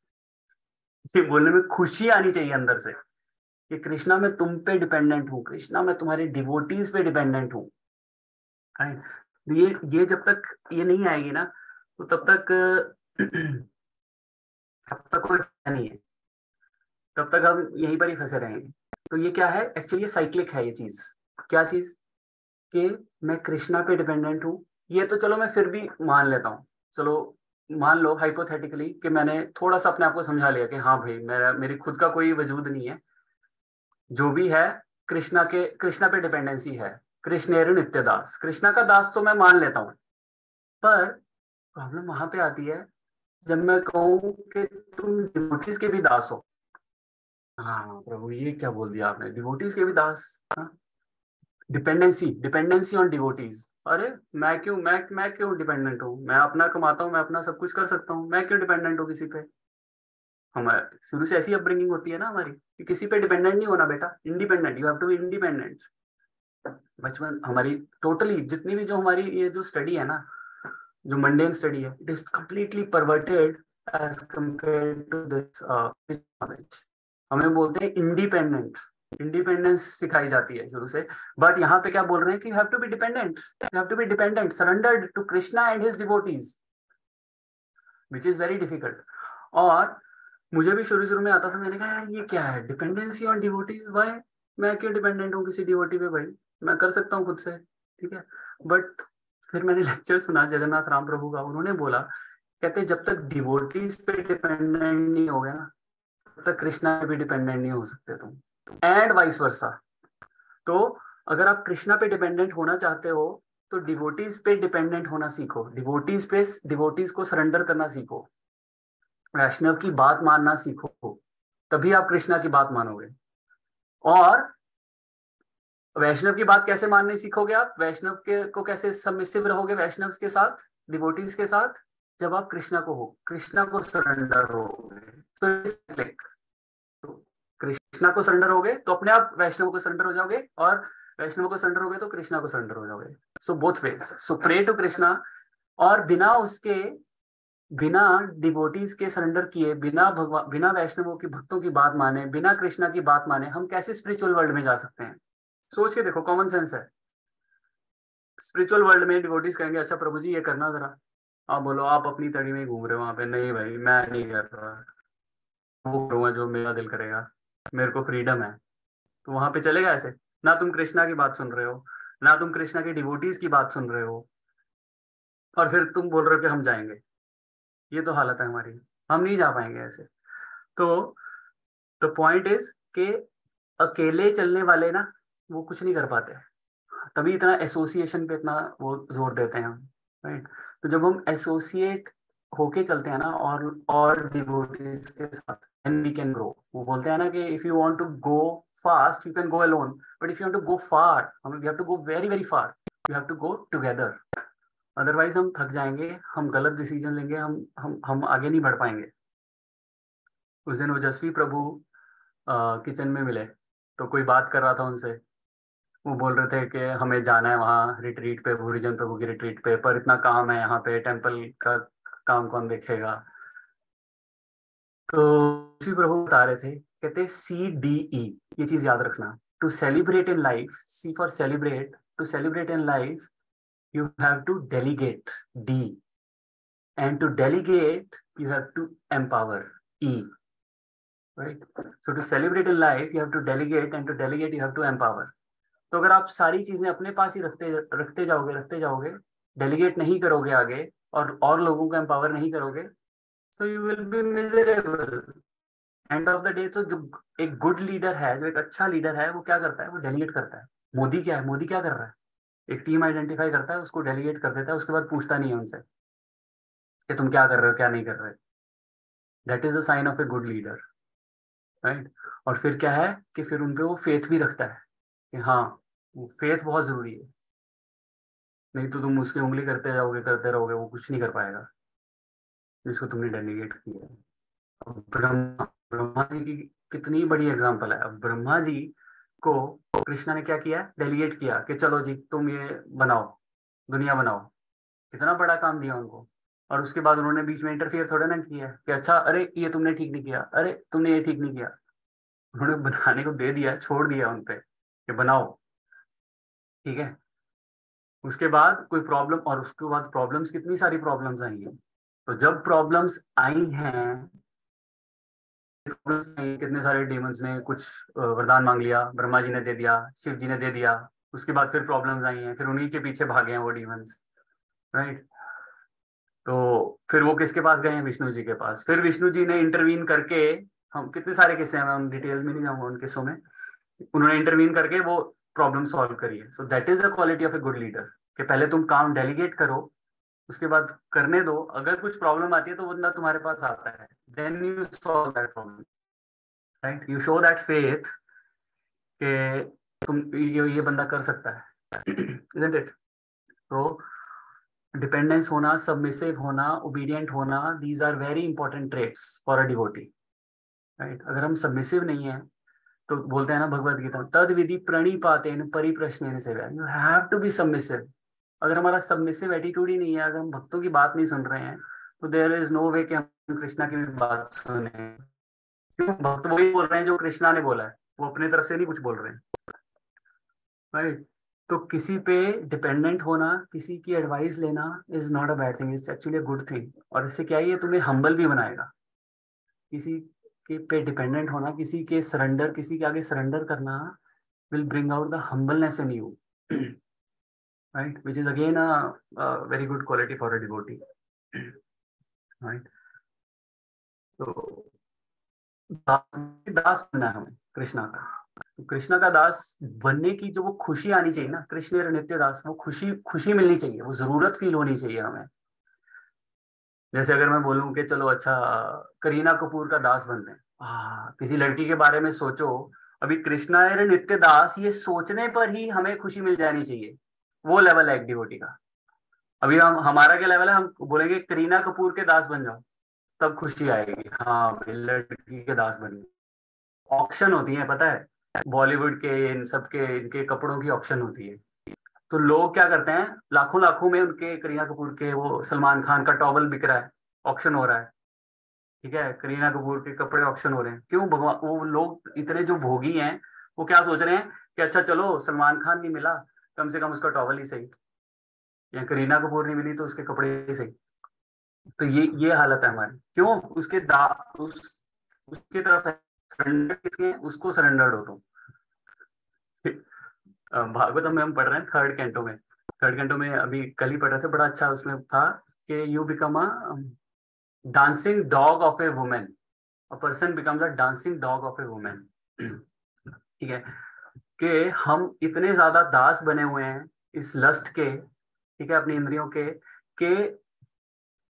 ये बोलने में खुशी आनी चाहिए अंदर से कि कृष्णा मैं तुम पे डिपेंडेंट हूँ, कृष्णा मैं तुम्हारे डिवोटीज पे डिपेंडेंट हूँ। ये जब तक ये नहीं आएगी ना, तो तब तक तब तक कोई फायदा नहीं है, तब तक हम यहीं पर ही फंसे रहेंगे। तो ये क्या है एक्चुअली, ये साइक्लिक है ये चीज। क्या चीज? कि मैं कृष्णा पे डिपेंडेंट हूँ, ये तो चलो मैं फिर भी मान लेता हूँ। चलो मान लो हाइपोथेटिकली कि मैंने थोड़ा सा अपने आप को समझा लिया कि हाँ भाई मेरी खुद का कोई वजूद नहीं है, जो भी है कृष्णा पे डिपेंडेंसी है, कृष्ण नित्य दास, कृष्णा का दास तो मैं मान लेता हूँ। पर प्रॉब्लम वहां पे आती है जब मैं कहूँ कि तुम डिवोटीज के भी दास हो। हाँ प्रभु, ये क्या बोल दिया आपने, डिवोटीज के भी दास? हाँ, डिपेंडेंसी, डिपेंडेंसी ऑन डिवोटीज। अरे मैं क्यों डिपेंडेंट हूँ? मैं अपना कमाता हूँ, मैं अपना सब कुछ कर सकता हूँ, मैं क्यों डिपेंडेंट हूँ किसी पे? हमारे शुरू से ऐसी अपब्रिंगिंग होती है ना हमारी कि किसी पे डिपेंडेंट नहीं होना बेटा, independent, you have to be independent. बचपन हमारी टोटली जितनी भी जो हमारी ये जो स्टडी है ना, जो मंडेन स्टडी है, it is completely perverted as compare to this knowledge. हमें बोलते हैं इंडिपेंडेंट, इंडिपेंडेंस सिखाई जाती है शुरू से। बट यहाँ पे क्या बोल रहे हैं कि you have to be dependent, you have to be dependent, surrendered to Krishna and his devotees, which is very difficult. और मुझे भी शुरू शुरू में आता था, मैंने कहा यार ये क्या है, डिपेंडेंसी ऑन डिवोटीज, वाई, मैं क्यों डिपेंडेंट हूँ किसी डिवोटी पे भाई, मैं कर सकता हूँ खुद से, ठीक है। बट फिर मैंने लेक्चर सुना जगन्नाथ राम प्रभु का, उन्होंने बोला, कहते जब तक डिवोटीज पे डिपेंडेंट नहीं हो गया ना, तब तक कृष्णा पे भी डिपेंडेंट नहीं हो सकते तुम, एंड वाइस वर्सा। तो अगर आप कृष्णा पे डिपेंडेंट होना चाहते हो तो डिवोटीज पे डिपेंडेंट होना सीखो, डिवोटीज को सरेंडर करना सीखो, वैष्णव की बात मानना सीखो, तभी आप कृष्णा की बात मानोगे। और वैष्णव की बात कैसे माननी सीखोगे आप? वैष्णव के को कैसे सबमिसिव रहोगे वैष्णव के साथ, डिवोटीज के साथ? जब आप कृष्णा को हो, कृष्णा को सरेंडर होगे, तो कृष्णा को सरेंडर होगे तो अपने आप वैष्णव को सरेंडर हो जाओगे, और वैष्णव को सरेंडर होगे तो कृष्णा को सरेंडर हो जाओगे। So both ways, so pray to Krishna. और बिना डिवोटीज के सरेंडर किए, बिना वैष्णवों की भक्तों की बात माने, बिना कृष्णा की बात माने, हम कैसे स्पिरिचुअल वर्ल्ड में जा सकते हैं? सोच के देखो, कॉमन सेंस है। स्पिरिचुअल वर्ल्ड में डिवोटीज कहेंगे अच्छा प्रभु जी ये करना जरा, आप बोलो आप अपनी तड़ी में घूम रहे हो वहां पे, नहीं भाई मैं नहीं कर रहा, वो करूंगा जो मेरा दिल करेगा, मेरे को फ्रीडम है। तो वहां पे चलेगा ऐसे? ना तुम कृष्णा की बात सुन रहे हो, ना तुम कृष्णा के डिवोटीज की बात सुन रहे हो, और फिर तुम बोल रहे हो कि हम जाएंगे। ये तो हालत है हमारी, हम नहीं जा पाएंगे ऐसे। तो पॉइंट इज कि अकेले चलने वाले ना वो कुछ नहीं कर पाते, तभी इतना एसोसिएशन पे इतना वो जोर देते हैं हम, राइट। तो जब हम एसोसिएट होके चलते हैं ना और डिवोटीज के साथ, एंड वी कैन ग्रो। वो बोलते हैं ना कि if you want to go fast you can go alone, but if you want to go far, हम we have to go very very far, you have to go together. Otherwise हम थक जाएंगे, हम गलत डिसीजन लेंगे, हम आगे नहीं बढ़ पाएंगे। उस दिन ओजस्वी प्रभु किचन में मिले, तो कोई बात कर रहा था उनसे। वो बोल रहे थे कि हमें जाना है वहाँ रिट्रीट पे, भूरिजन प्रभु की रिट्रीट पे, पर इतना काम है यहाँ पे, टेम्पल का काम कौन देखेगा। तो ओजस्वी प्रभु बता रहे थे, कहते CDE, ये चीज याद रखना, to celebrate in life, see for celebrate, to celebrate in life you have to delegate, D, and to delegate you have to empower, E, right? So to celebrate in life you have to delegate, and to delegate you have to empower. तो अगर आप सारी चीजें अपने पास ही रखते जाओगे, delegate नहीं करोगे आगे, और लोगों को एम्पावर नहीं करोगे, so you will be miserable and of the day. तो जो एक गुड लीडर है, जो एक अच्छा लीडर है, वो क्या करता है, वो डेलीगेट करता है। मोदी क्या है, मोदी क्या कर रहा है, एक टीम आइडेंटिफाई करता है, उसको डेलीगेट कर देता है, उसके बाद पूछता नहीं है उनसे कि तुम क्या कर रहे हो क्या नहीं कर रहे। That is a sign of a good leader, right. और फिर क्या है कि फिर उनपे वो फेथ भी रखता है कि हाँ, वो फेथ बहुत जरूरी है, नहीं तो तुम उसकी उंगली करते रहोगे, वो कुछ नहीं कर पाएगा जिसको तुमने डेलीगेट किया है। अब ब्रह्मा ब्रह्मा जी की कितनी बड़ी एग्जाम्पल है। अब ब्रह्मा जी को कृष्णा ने क्या किया, डेलीगेट किया कि चलो जी तुम ये बनाओ, दुनिया बनाओ। कितना बड़ा काम दिया उनको, और उसके बाद उन्होंने बीच में इंटरफियर थोड़ा ना किया कि अच्छा अरे ये तुमने ठीक नहीं किया, अरे तुमने ये ठीक नहीं किया। उन्होंने बनाने को दे दिया, छोड़ दिया उन पे कि बनाओ, ठीक है। उसके बाद कोई प्रॉब्लम, और उसके बाद प्रॉब्लम्स, कितनी सारी प्रॉब्लम्स आई हैं। तो जब प्रॉब्लम्स आई हैं, कितने सारे डीमंस ने कुछ वरदान मांग लिया, ब्रह्मा जी ने दे दिया, शिव जी ने दे दिया, उसके बाद फिर प्रॉब्लम्स आई हैं, फिर उन्हीं के पीछे भागे हैं वो डीमंस, राइट। तो फिर वो किसके पास गए हैं, विष्णु जी के पास। फिर विष्णु जी ने इंटरवीन करके, हम कितने सारे किस्से हैं, मैं हम डिटेल में नहीं जाऊंगा उन किस्सों में, उन्होंने इंटरवीन करके वो प्रॉब्लम सॉल्व करी है। So that is the quality of a good leader, कि पहले तुम काम डेलीगेट करो, उसके बाद करने दो, अगर कुछ प्रॉब्लम आती है तो बंदा तुम्हारे पास आता है, then you solve that problem, right. You show that faith कि तुम ये बंदा कर सकता है, isn't it? तो डिपेंडेंस होना, सबमिसिव होना, ओबीडियंट होना, these are very important traits for a devotee, right. अगर हम सबमिसिव नहीं है, तो बोलते हैं ना भगवत गीता, तद विधि प्रणिपातेन परिप्रश्नेन सेवा, you have to be submissive. अगर हमारा सबमिसिव एटीट्यूड ही नहीं है, अगर हम भक्तों की बात नहीं सुन रहे हैं, तो देयर इज नो वे कि हम कृष्णा की भी बात सुने। क्यों, भक्त वही बोल रहे हैं जो कृष्णा ने बोला है, वो अपने तरफ से नहीं कुछ बोल रहे हैं, राइट। तो किसी पे डिपेंडेंट होना, किसी की एडवाइस लेना is not a bad thing, it's actually a good thing. और इससे क्या है, ये तुम्हें हम्बल भी बनाएगा। किसी के पे डिपेंडेंट होना, किसी के सरेंडर, किसी के आगे सरेंडर करना will bring out the humbleness in you, right, which is again a very good quality for a devotee, right. तो दास बनना है हमें कृष्णा का। तो कृष्णा का दास बनने की जो वो खुशी आनी चाहिए ना, कृष्ण नित्य दास, वो खुशी खुशी मिलनी चाहिए, वो जरूरत फील होनी चाहिए हमें। जैसे अगर मैं बोलूं कि चलो अच्छा करीना कपूर का दास बनते हैं, किसी लड़की के बारे में सोचो, अभी कृष्णा नित्य दास, ये सोचने पर ही हमें खुशी मिल जानी चाहिए। वो लेवल है एक डिवोटी का। अभी हमारा क्या लेवल है, हम बोलेंगे करीना कपूर के दास बन जाओ, तब खुशी आएगी, हाँ लड़की के दास बन। ऑक्शन होती है पता है, बॉलीवुड के इन सब के, इनके कपड़ों की ऑक्शन होती है। तो लोग क्या करते हैं, लाखों लाखों में उनके, करीना कपूर के, वो सलमान खान का टॉवल बिक रहा है, ऑक्शन हो रहा है, ठीक है, करीना कपूर के कपड़े ऑक्शन हो रहे हैं। क्यों, भगवान, वो लोग इतने जो भोगी हैं, वो क्या सोच रहे हैं कि अच्छा चलो सलमान खान नहीं मिला, कम से कम उसका टॉवल ही सही, या करीना कपूर नहीं मिली तो उसके कपड़े ही सही। तो ये हालत है हमारी। क्यों, उसके तरफ सरेंडर किसके, उसको सरेंडर्ड हो तुम, भागवतम में हम पढ़ रहे हैं थर्ड कैंटो में। थर्ड कैंटो में अभी कल ही पढ़ रहे थे, बड़ा अच्छा उसमें था कि you become a dancing dog of A women, a person becomes a dancing dog of A women. ठीक है, कि हम इतने ज्यादा दास बने हुए हैं इस लस्ट के, ठीक है, अपनी इंद्रियों के, कि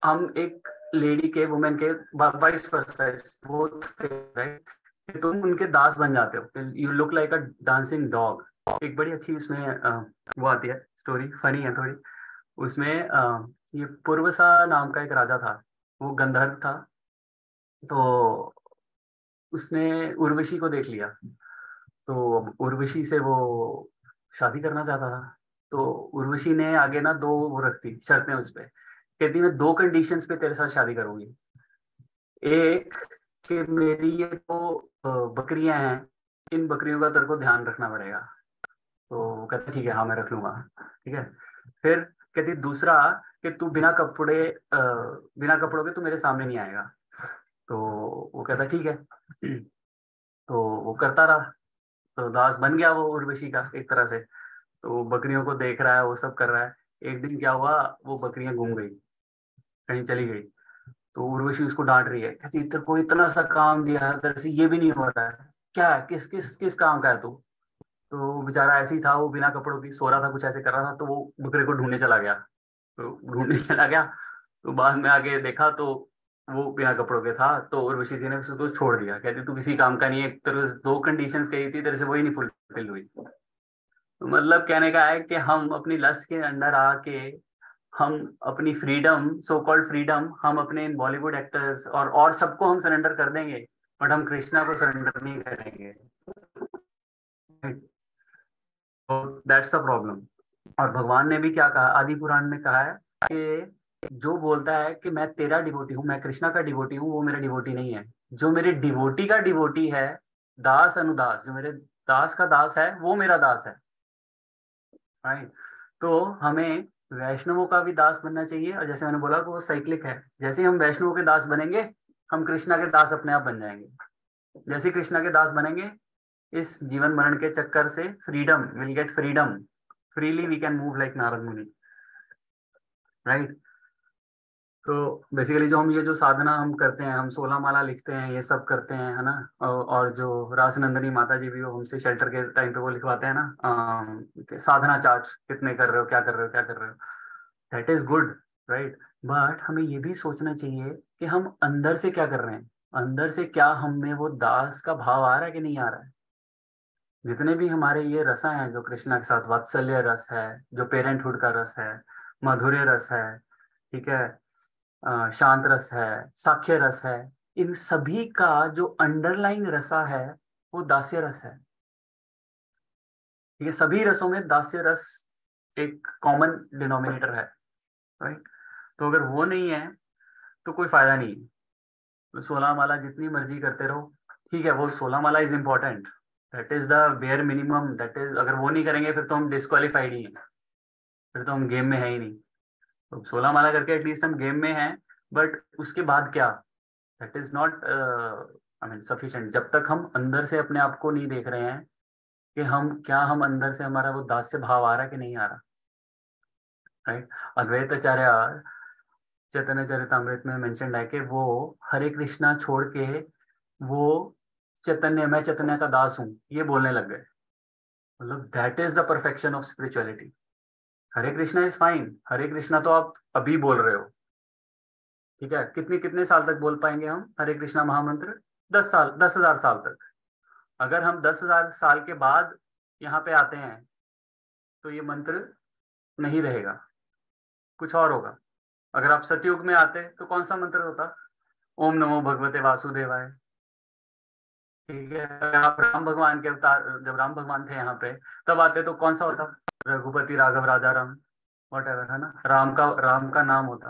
हम एक लेडी के, वुमेन के, वाइस वर्सा, राइट, तुम उनके दास बन जाते हो, you look like a dancing dog. एक बड़ी अच्छी उसमें वो आती है स्टोरी, फनी है थोड़ी। उसमें ये पूर्वसा नाम का एक राजा था, वो गंधर्व था। तो उसने उर्वशी को देख लिया, तो उर्वशी से वो शादी करना चाहता था। तो उर्वशी ने आगे ना दो वो रखती शर्तें उस पे, कहती मैं दो कंडीशंस पे तेरे साथ शादी करूंगी। एक, कि मेरी ये तो बकरियां हैं, इन बकरियों का तेरे को ध्यान रखना पड़ेगा। तो वो कहते ठीक है, हाँ मैं रख लूंगा। ठीक है, फिर कहती दूसरा, कि तू बिना कपड़ों के तू मेरे सामने नहीं आएगा। तो वो कहता ठीक है। तो वो करता रहा, तो दास बन गया वो उर्वशी का एक तरह से। तो वो बकरियों को देख रहा है, वो सब कर रहा है। एक दिन क्या हुआ, वो बकरियां घूम गई, कहीं चली गई। तो उर्वशी उसको डांट रही है, कहती तेरे को इतना सा काम दिया है, तेरे से ये भी नहीं हो रहा है क्या, किस किस किस काम का है तू। तो वो बेचारा ऐसे ही था, वो बिना कपड़ों की सो रहा था, कुछ ऐसे कर रहा था। तो वो बकरे को ढूंढने चला गया, तो ढूंढने चला गया। तो बाद में आके देखा तो वो बिना कपड़ों के था। तो उर्वशी थी ने उसको छोड़ दिया, कहती तू किसी काम का नहीं है, तेरे से दो कंडीशंस कही थी, तेरे से वही नहीं फुलफिल हुई। तो मतलब कहने का है कि हम अपनी लस्ट के अंडर आके, हम अपनी फ्रीडम, सो कॉल्ड फ्रीडम, हम अपने इन बॉलीवुड एक्टर्स और सबको हम सरेंडर कर देंगे, बट हम कृष्णा को सरेंडर नहीं करेंगे। तो दैट्स द प्रॉब्लम। और भगवान ने भी क्या कहा, आदि पुराण में कहा है कि जो बोलता है कि मैं तेरा डिवोटी हूँ, मैं कृष्णा का डिवोटी हूँ, वो मेरा डिवोटी नहीं है। जो मेरे डिवोटी का डिवोटी है, दास अनुदास, जो मेरे दास का दास है, वो मेरा दास है। राइट। तो हमें वैष्णवों का भी दास बनना चाहिए, और जैसे मैंने बोला कि वो साइक्लिक है। जैसे ही हम वैष्णवों के दास बनेंगे, हम कृष्णा के दास अपने आप बन जाएंगे। जैसे ही कृष्णा के दास बनेंगे, इस जीवन मरण के चक्कर से freedom, will get freedom, freely we can move like Narad Muni. Right. तो बेसिकली जो हम ये जो साधना हम करते हैं, हम 16 माला लिखते हैं, ये सब करते हैं, है ना। और जो रासनंदनी माता जी भी वो हमसे शेल्टर के टाइम पे वो लिखवाते हैं ना, कि साधना चार्ट, कितने कर रहे हो, क्या कर रहे हो, क्या कर रहे हो। That is good, right. But हमें ये भी सोचना चाहिए कि हम अंदर से क्या कर रहे हैं, अंदर से क्या हम में वो दास का भाव आ रहा है कि नहीं आ रहा है। जितने भी हमारे ये रसा हैं जो कृष्णा के साथ, वात्सल्य रस है, जो पेरेंटहुड का रस है, माधुर्य रस है, ठीक है, शांत रस है, साक्ष्य रस है, इन सभी का जो अंडरलाइंग रसा है, वो दास्य रस है। ये सभी रसों में दास्य रस एक कॉमन डिनोमिनेटर है, राइट। तो अगर वो नहीं है तो कोई फायदा नहीं है। तो 16 माला जितनी मर्जी करते रहो, ठीक है, वो 16 mala is important, that is the bare minimum, that is, अगर वो नहीं करेंगे फिर तो हम डिस्क्वालीफाइड ही हैं, फिर तो हम गेम में है ही नहीं। तो 16 माला करके एटलीस्ट हम गेम में हैं, बट उसके बाद क्या, that is not I mean sufficient, जब तक हम अंदर से अपने आप को नहीं देख रहे हैं कि हम क्या, हम अंदर से हमारा वो दास्य भाव आ रहा है कि नहीं आ रहा। राइट। अद्वैताचार्य चैतन्य चरितमृत में मेंशन है कि वो हरे कृष्णा छोड़ के वो चैतन्य, मैं चैतन्य का दास हूं, ये बोलने लग गए। मतलब that is the perfection of spirituality. Hare Krishna is fine, Hare Krishna तो आप अभी बोल रहे हो, ठीक है, कितने कितने साल तक बोल पाएंगे हम हरे कृष्णा महामंत्र? 10 साल, 10,000 साल तक। अगर हम 10,000 साल के बाद यहाँ पे आते हैं तो ये मंत्र नहीं रहेगा, कुछ और होगा। अगर आप सतयुग में आते तो कौन सा मंत्र होता? ओम नमो भगवते वासुदेवाय। ठीक है, अगर आप राम भगवान के अवतार, जब राम भगवान थे यहाँ पे तब आते तो कौन सा होता? रघुपति राघव राजा राम, वॉट एवर, है ना, राम का नाम होता।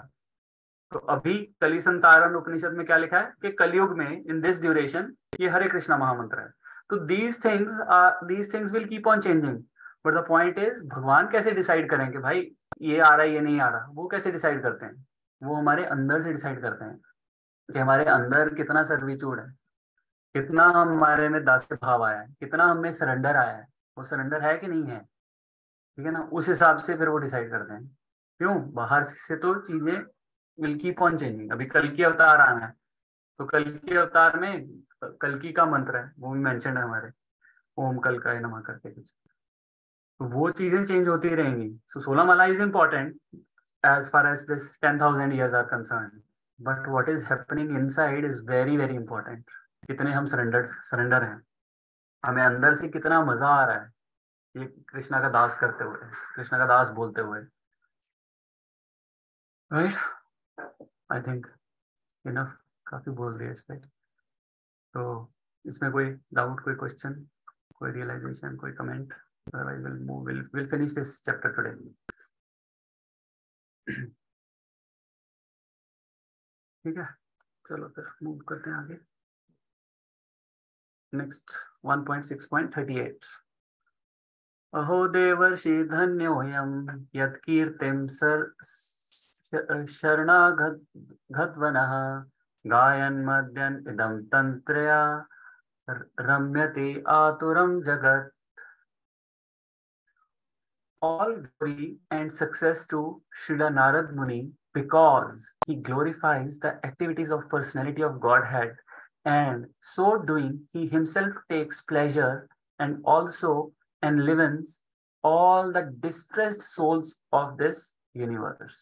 तो अभी कली संतारण उपनिषद में क्या लिखा है कि कलयुग में इन दिस ड्यूरेशन ये हरे कृष्णा महामंत्र है। तो these things will keep on changing, but the point is भगवान कैसे डिसाइड करें कि भाई ये आ रहा है ये नहीं आ रहा, वो कैसे डिसाइड करते हैं? वो हमारे अंदर से डिसाइड करते हैं कि हमारे अंदर कितना सर्विट्यूड है, कितना हमारे में दास्य भाव आया है, कितना हमें सरेंडर आया है। वो सरेंडर है कि नहीं है, ठीक है ना, उस हिसाब से फिर वो डिसाइड करते हैं। क्यों, बाहर से तो चीजें मिल्की पहुंचेंगी। अभी कल की अवतार आना है, तो कल की अवतार में कल्कि का मंत्र है, वो भी मेंशन है हमारे, ओम कल्काय नमः करके कुछ। तो वो चीजें चेंज होती रहेंगी। So 16 mala is important as far as this 10,000 years are concerned, but what is happening inside is very very important। कितने हम सरेंडर हैं, हमें अंदर से कितना मजा आ रहा है ये कृष्णा का दास करते हुए, कृष्णा का दास बोलते हुए, राइट। आई थिंक इनफ, काफी बोल दिया इस पे। तो इसमें कोई डाउट, कोई क्वेश्चन, कोई रियलाइजेशन, कोई comment? Otherwise will move, will finish this chapter today. ठीक है, चलो फिर मूव करते हैं आगे। नेक्स्ट 1.6.38। अहो देवर्षि धन्योऽयं यत्कीर्तिं शरणागतवनः गायन्मद्यन् इदं तन्त्रया रम्यते आतुरं जगत्। All glory and success to Srila Narad Muni, because he glorifies the activities of personality of Godhead, and so doing he himself takes pleasure and also enlivens all the distressed souls of this universe.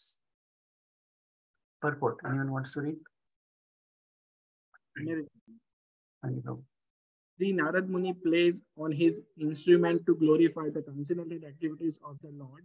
Purport, anyone wants to read? Sri Narad Muni plays on his instrument to glorify the transcendental activities of the Lord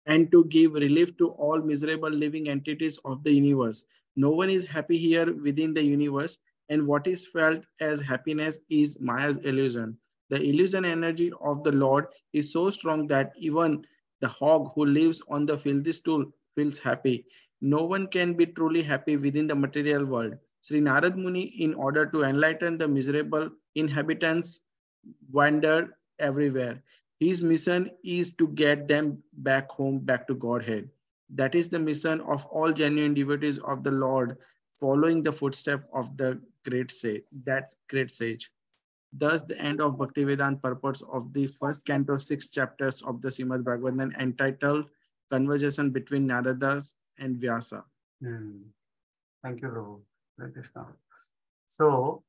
and to give relief to all miserable living entities of the universe. No one is happy here within the universe, and what is felt as happiness is Maya's illusion. The illusion energy of the Lord is so strong that even the hog who lives on the filthy stool feels happy. No one can be truly happy within the material world. Sri Narad Muni, in order to enlighten the miserable inhabitants, wander everywhere. His mission is to get them back home, back to Godhead. That is the mission of all genuine devotees of the Lord, following the footsteps of the great sage. That's great sage. Thus, the end of Bhaktivedanta purpose of the first canto, 6 chapters of the Srimad Bhagavatam, entitled Conversation between Naradas and Vyasa. Thank you, Prabhu. Hare Krishna. So,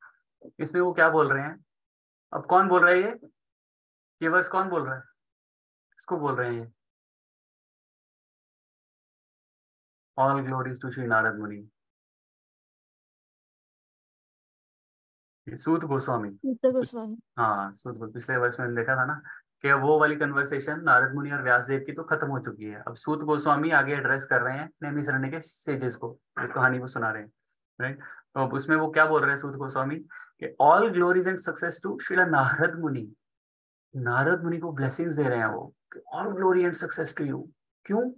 इसमें वो क्या बोल रहे हैं? अब कौन बोल रहा है ये वर्स कौन बोल रहा है? इसको बोल रहे हैं ये all glories to Shri Narad Muni, Suta Goswami. हाँ, सूत गोस्वामी। पिछले वर्ष में देखा था ना कि वो वाली कन्वर्सेशन नारद मुनि और व्यासदेव की तो खत्म हो चुकी है। अब सूत गोस्वामी आगे एड्रेस कर रहे हैं नैमिषारण्य के सेजेस को, एक कहानी को सुना रहे हैं, राइट। तो अब उसमें वो क्या बोल रहे हैं सूत गोस्वामी कि all glories and success to Srila Narad Muni. Narad Muni को ब्लेसिंग्स दे रहे हैं वो, all glory and success to you. क्यों?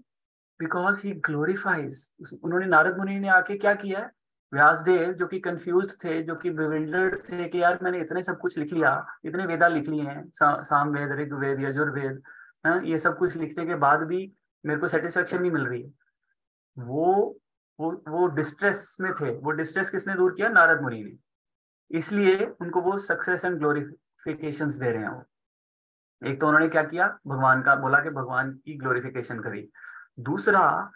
Because he glorifies. उन्होंने, नारद मुनि ने आके क्या किया है, व्यासदेव जो कि कंफ्यूज थे, जो कि बिविल्डर्ड थे कि यार मैंने इतने सब कुछ लिख लिया, इतने वेदा लिख लिए हैं, साम वेद, ऋग्वेद, यजुर्वेद, ये सब कुछ लिखने के बाद भी मेरे को सेटिस्फेक्शन नहीं मिल रही है। वो डिस्ट्रेस में थे। वो डिस्ट्रेस किसने दूर किया? नारद मुनि ने। इसलिए उनको वो सक्सेस एंड ग्लोरिफिकेशंस दे रहे हैं वो। एक तो उन्होंने क्या किया, भगवान का बोला कि भगवान की ग्लोरिफिकेशन करी। दूसरा,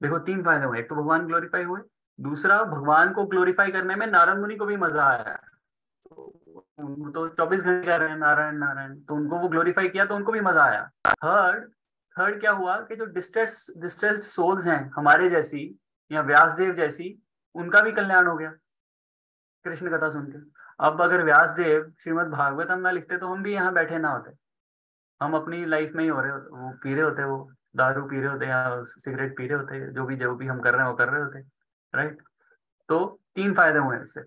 देखो 3 फायदे हुए। एक तो भगवान ग्लोरीफाई हुए, दूसरा भगवान को ग्लोरीफाई करने में नारद मुनि को भी मजा आया। तो 24 घंटे कह रहे हैं नारायण नारायण, तो उनको वो ग्लोरीफाई किया तो उनको भी मजा आया। थर्ड क्या हुआ कि जो डिस्ट्रेस्ड सोल्स हैं हमारे जैसी या व्यासदेव जैसी, उनका भी कल्याण हो गया कृष्ण कथा सुन के। अब अगर व्यासदेव श्रीमद् भागवतम ना लिखते तो हम भी यहाँ बैठे ना होते, हम अपनी लाइफ में ही हो रहे, वो पी रहे होते, वो दारू पी रहे होते या सिगरेट पी रहे होते, जो भी हम कर रहे हैं वो कर रहे होते, राइट। तो 3 फायदे हुए इससे।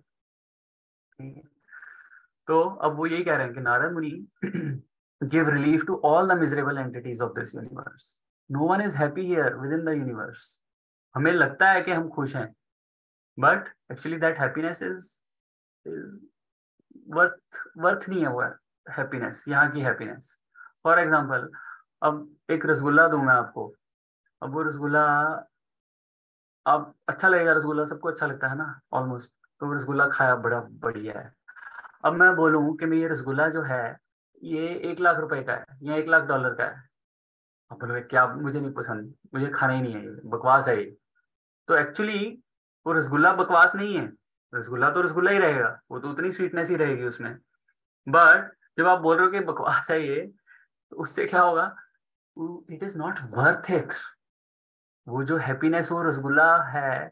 तो अब वो यही कह रहे हैं कि Narad Muni give relief to all the miserable entities of this universe. No one is happy here within the universe. हमें लगता है कि हम खुश हैं, but actually that happiness is worth नहीं है वो हैप्पीनेस, यहाँ की हैप्पीनेस। फॉर एग्जाम्पल, अब एक रसगुल्ला दूं मैं आपको, अब वो रसगुल्ला, अब अच्छा लगेगा, रसगुल्ला सबको अच्छा लगता है ना ऑलमोस्ट, तो रसगुल्ला खाया बड़ा बढ़िया है। अब मैं बोलूं कि मैं ये रसगुल्ला जो है ये 1 लाख रुपए का है या 1 लाख डॉलर का है। अपन बोले क्या, मुझे नहीं पसंद, मुझे खाना ही नहीं है, ये बकवास है ये। तो एक्चुअली वो रसगुल्ला बकवास नहीं है, रसगुल्ला तो रसगुल्ला ही रहेगा, वो तो उतनी स्वीटनेस ही रहेगी उसमें। बट जब आप बोल रहे हो कि बकवास है ये, तो उससे क्या होगा, it is not worth it. वो जो हैप्पीनेस वो रसगुल्ला है,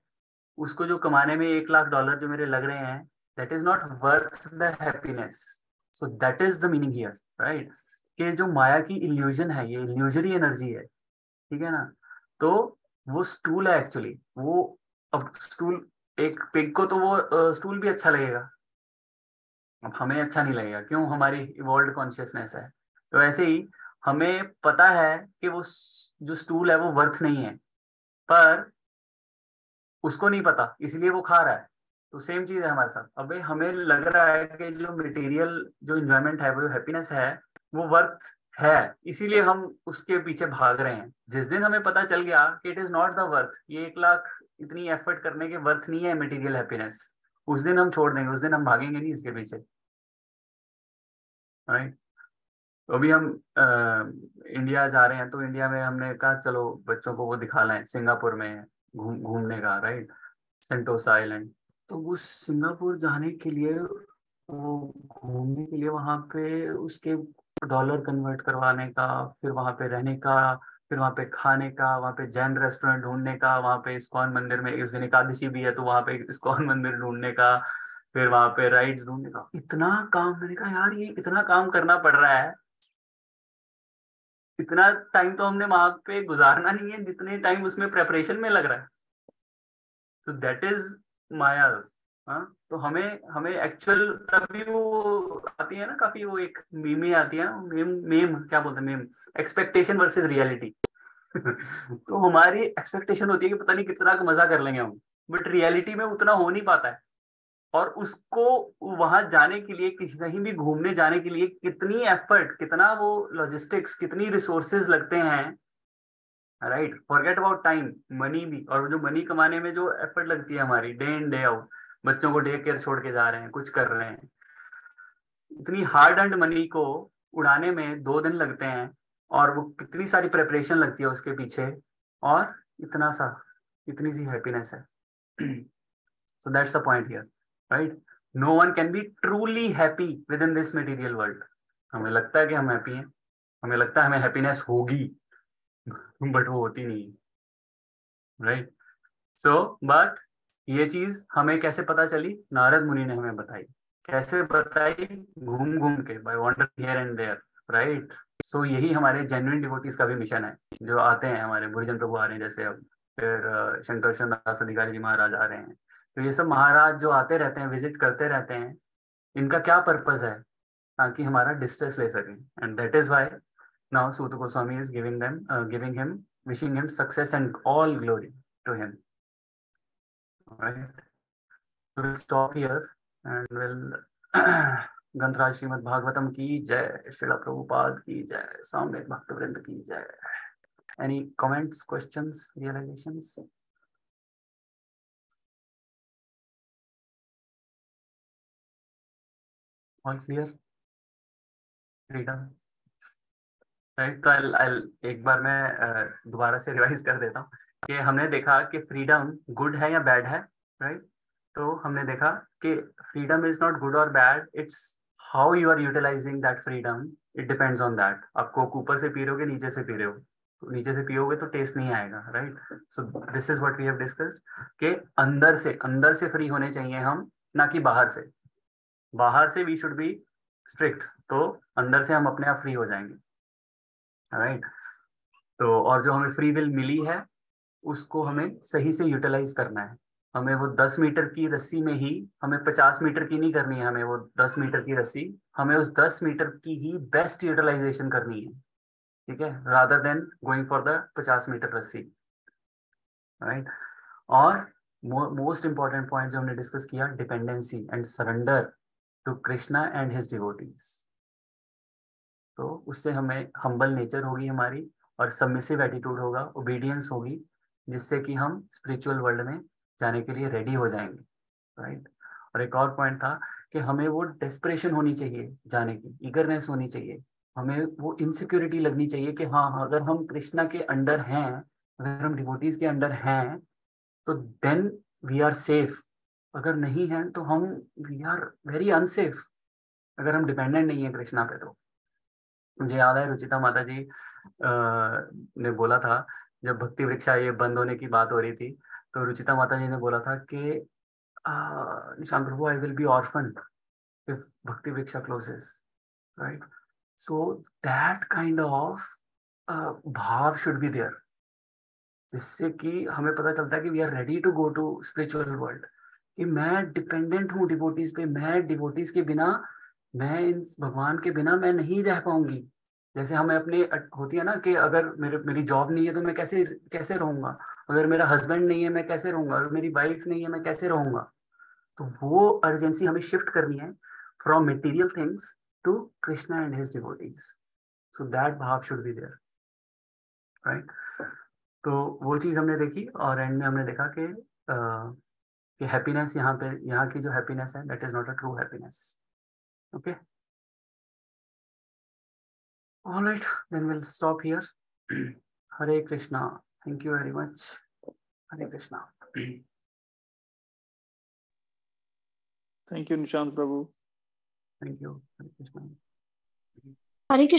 उसको जो कमाने में 1 लाख डॉलर जो मेरे लग रहे हैं, that is not worth the happiness. So that is the meaning here, right. कि जो माया की इल्यूजन है, ये इल्यूजरी एनर्जी है, ठीक है ना। तो वो स्टूल है एक्चुअली वो। अब स्टूल, एक पिग को तो वो स्टूल भी अच्छा लगेगा, अब हमें अच्छा नहीं लगेगा, क्यों, हमारी इवॉल्व कॉन्शियसनेस है। तो ऐसे ही हमें पता है कि वो जो स्टूल है वो वर्थ नहीं है, पर उसको नहीं पता, इसलिए वो खा रहा है। तो सेम चीज है हमारे साथ। अबे हमें लग रहा है कि जो मटेरियल जो इंजॉयमेंट है, वो जो हैप्पीनेस है, वो वर्थ है, इसीलिए हम उसके पीछे भाग रहे हैं। जिस दिन हमें पता चल गया कि it is not the worth, ये 1 लाख इतनी एफर्ट करने के वर्थ नहीं है मटेरियल हैप्पीनेस, उस दिन हम छोड़ देंगे, उस दिन हम भागेंगे नहीं इसके पीछे, राइट। तो अभी हम इंडिया जा रहे हैं, तो इंडिया में हमने कहा चलो बच्चों को वो दिखा लाएं, सिंगापुर में घूमने का, राइट, सेंटोसा आइलैंड। तो उस सिंगापुर जाने के लिए, वो घूमने के लिए वहां पे उसके डॉलर कन्वर्ट करवाने का, फिर वहां पे रहने का, फिर वहां पे खाने का, वहां पे जैन रेस्टोरेंट ढूंढने का, वहां पे इस्कॉन मंदिर में उस दिन एकादशी भी है तो वहां पे इस्कॉन मंदिर ढूंढने का, फिर वहां पे राइड्स ढूंढने का, इतना काम। मैंने कहा यार ये इतना काम करना पड़ रहा है, इतना टाइम तो हमने वहां पे गुजारना नहीं है जितने टाइम उसमें प्रेपरेशन में लग रहा है। तो दैट इज मायाज। हाँ, तो हमें हमें एक्चुअल तभी वो आती है ना, काफी वो एक मीमे आती है ना, मेम मेम क्या बोलते हैं, मेम, एक्सपेक्टेशन वर्सेस रियलिटी। तो हमारी एक्सपेक्टेशन होती है कि पता नहीं कितना मजा कर लेंगे हम, बट रियलिटी में उतना हो नहीं पाता है। और उसको वहां जाने के लिए, कहीं भी घूमने जाने के लिए कितनी एफर्ट, कितना वो लॉजिस्टिक्स, कितनी रिसोर्सेज लगते हैं, right. Forget about time, money भी, और जो मनी कमाने में जो एफर्ट लगती है हमारी डे इन डे आउट, बच्चों को डे केयर छोड़ के जा रहे हैं, कुछ कर रहे हैं, इतनी हार्ड अर्न्ड मनी को उड़ाने में 2 दिन लगते हैं, और वो कितनी सारी प्रेपरेशन लगती है उसके पीछे, और इतना सा, इतनी सी हैप्पीनेस है। So that's the point here, right. No one can be truly happy within this material world. हमें लगता है कि हम हैप्पी हैं, हमें लगता है हमें हैप्पीनेस होगी, बट वो होती नहीं, राइट। सो बट ये चीज हमें कैसे पता चली, नारद मुनि ने हमें बताई। कैसे बताई, घूम घूम के, by wander here and there, right. So यही हमारे जेन्युइन डिवोटीज का भी मिशन है, जो आते हैं, हमारे गुरुजन प्रभु आ रहे हैं जैसे अब, फिर शंकर दास अधिकारी जी महाराज आ रहे हैं। तो ये सब महाराज जो आते रहते हैं, विजिट करते रहते हैं, इनका क्या पर्पज है, ताकि हमारा डिस्ट्रेस ले सकें। And that is why now Suta Goswami is giving him, wishing him success and all glory to him, right. We'll stop here and we'll Granthraj Srimad Bhagavatam की जय, श्रील प्रभुपाद की जय, सामवेद भक्त वृंद की जय। Any comments, questions, realizations? All clear? Freedom, right? तो I'll एक बार मैं दोबारा से रिवाइज कर देता हूँ कि हमने देखा कि फ्रीडम गुड है या बैड है, राइट। तो हमने देखा कि फ्रीडम इज नॉट गुड और bad, it's how you are utilizing that freedom, it depends on that. आप कोक ऊपर से पी रहे हो कि नीचे से पी रहे हो, तो नीचे से पियोगे तो टेस्ट नहीं आएगा, right. So this is what we have discussed, कि अंदर से फ्री होने चाहिए हम, ना कि बाहर से। बाहर से वी शुड बी स्ट्रिक्ट, तो अंदर से हम अपने आप फ्री हो जाएंगे, राइट। तो और जो हमें फ्री विल मिली है, उसको हमें सही से यूटिलाइज करना है। हमें वो 10 मीटर की रस्सी में ही, हमें 50 मीटर की नहीं करनी है, हमें वो 10 मीटर की रस्सी, हमें उस 10 मीटर की ही बेस्ट यूटिलाइजेशन करनी है, ठीक है, rather than going for the 50 meter रस्सी, राइट। और मोस्ट इंपॉर्टेंट पॉइंट जो हमने डिस्कस किया, dependency and surrender to Krishna and his devotees. तो उससे हमें हम्बल नेचर होगी हमारी, और सबमिसिव एटीट्यूड होगा, ओबीडियंस होगी, जिससे कि हम स्पिरिचुअल वर्ल्ड में जाने के लिए रेडी हो जाएंगे, राइट। और एक और पॉइंट था कि हमें वो डेस्परेशन होनी चाहिए जाने की, ईगरनेस होनी चाहिए, हमें वो इनसिक्योरिटी लगनी चाहिए कि हाँ, अगर हम कृष्णा के अंडर हैं, अगर हम डिवोटीज के अंडर हैं, तो देन वी आर सेफ। अगर नहीं है तो हम वी आर वेरी अनसेफ, अगर हम डिपेंडेंट नहीं है कृष्णा पे। तो मुझे याद है रुचिता माता जी ने बोला था, जब भक्ति वृक्षा ये बंद होने की बात हो रही थी, तो रुचिता माता जी ने बोला था कि Nishant Prabhu, I will be orphan if Bhakti Vriksha closes, right? So that kind of bhav should be there, जिससे कि हमें पता चलता है कि we are ready to go to spiritual world, कि मैं डिपेंडेंट हूँ डिवोटीज पे, मैं डिवोटीज के बिना, मैं इन भगवान के बिना मैं नहीं रह पाऊंगी। जैसे हमें अपने होती है ना कि अगर मेरी जॉब नहीं है तो मैं कैसे कैसे रहूंगा, अगर मेरा हस्बैंड नहीं है मैं कैसे रहूंगा, अगर मेरी वाइफ नहीं है मैं कैसे रहूंगा। तो वो अर्जेंसी हमें शिफ्ट करनी है from material things to Krishna and his devotees. So that bhav should be there, right? तो वो चीज हमने देखी, और एंड में हमने देखा कि हैप्पीनेस यहाँ पे, यहाँ की जो हैप्पीनेस है, that is not a true happiness. Okay, alright, then will stop here. Hare Krishna, thank you very much. Hare Krishna. Thank you Nishant Prabhu. Thank you. Hare Krishna. Hare Krishna.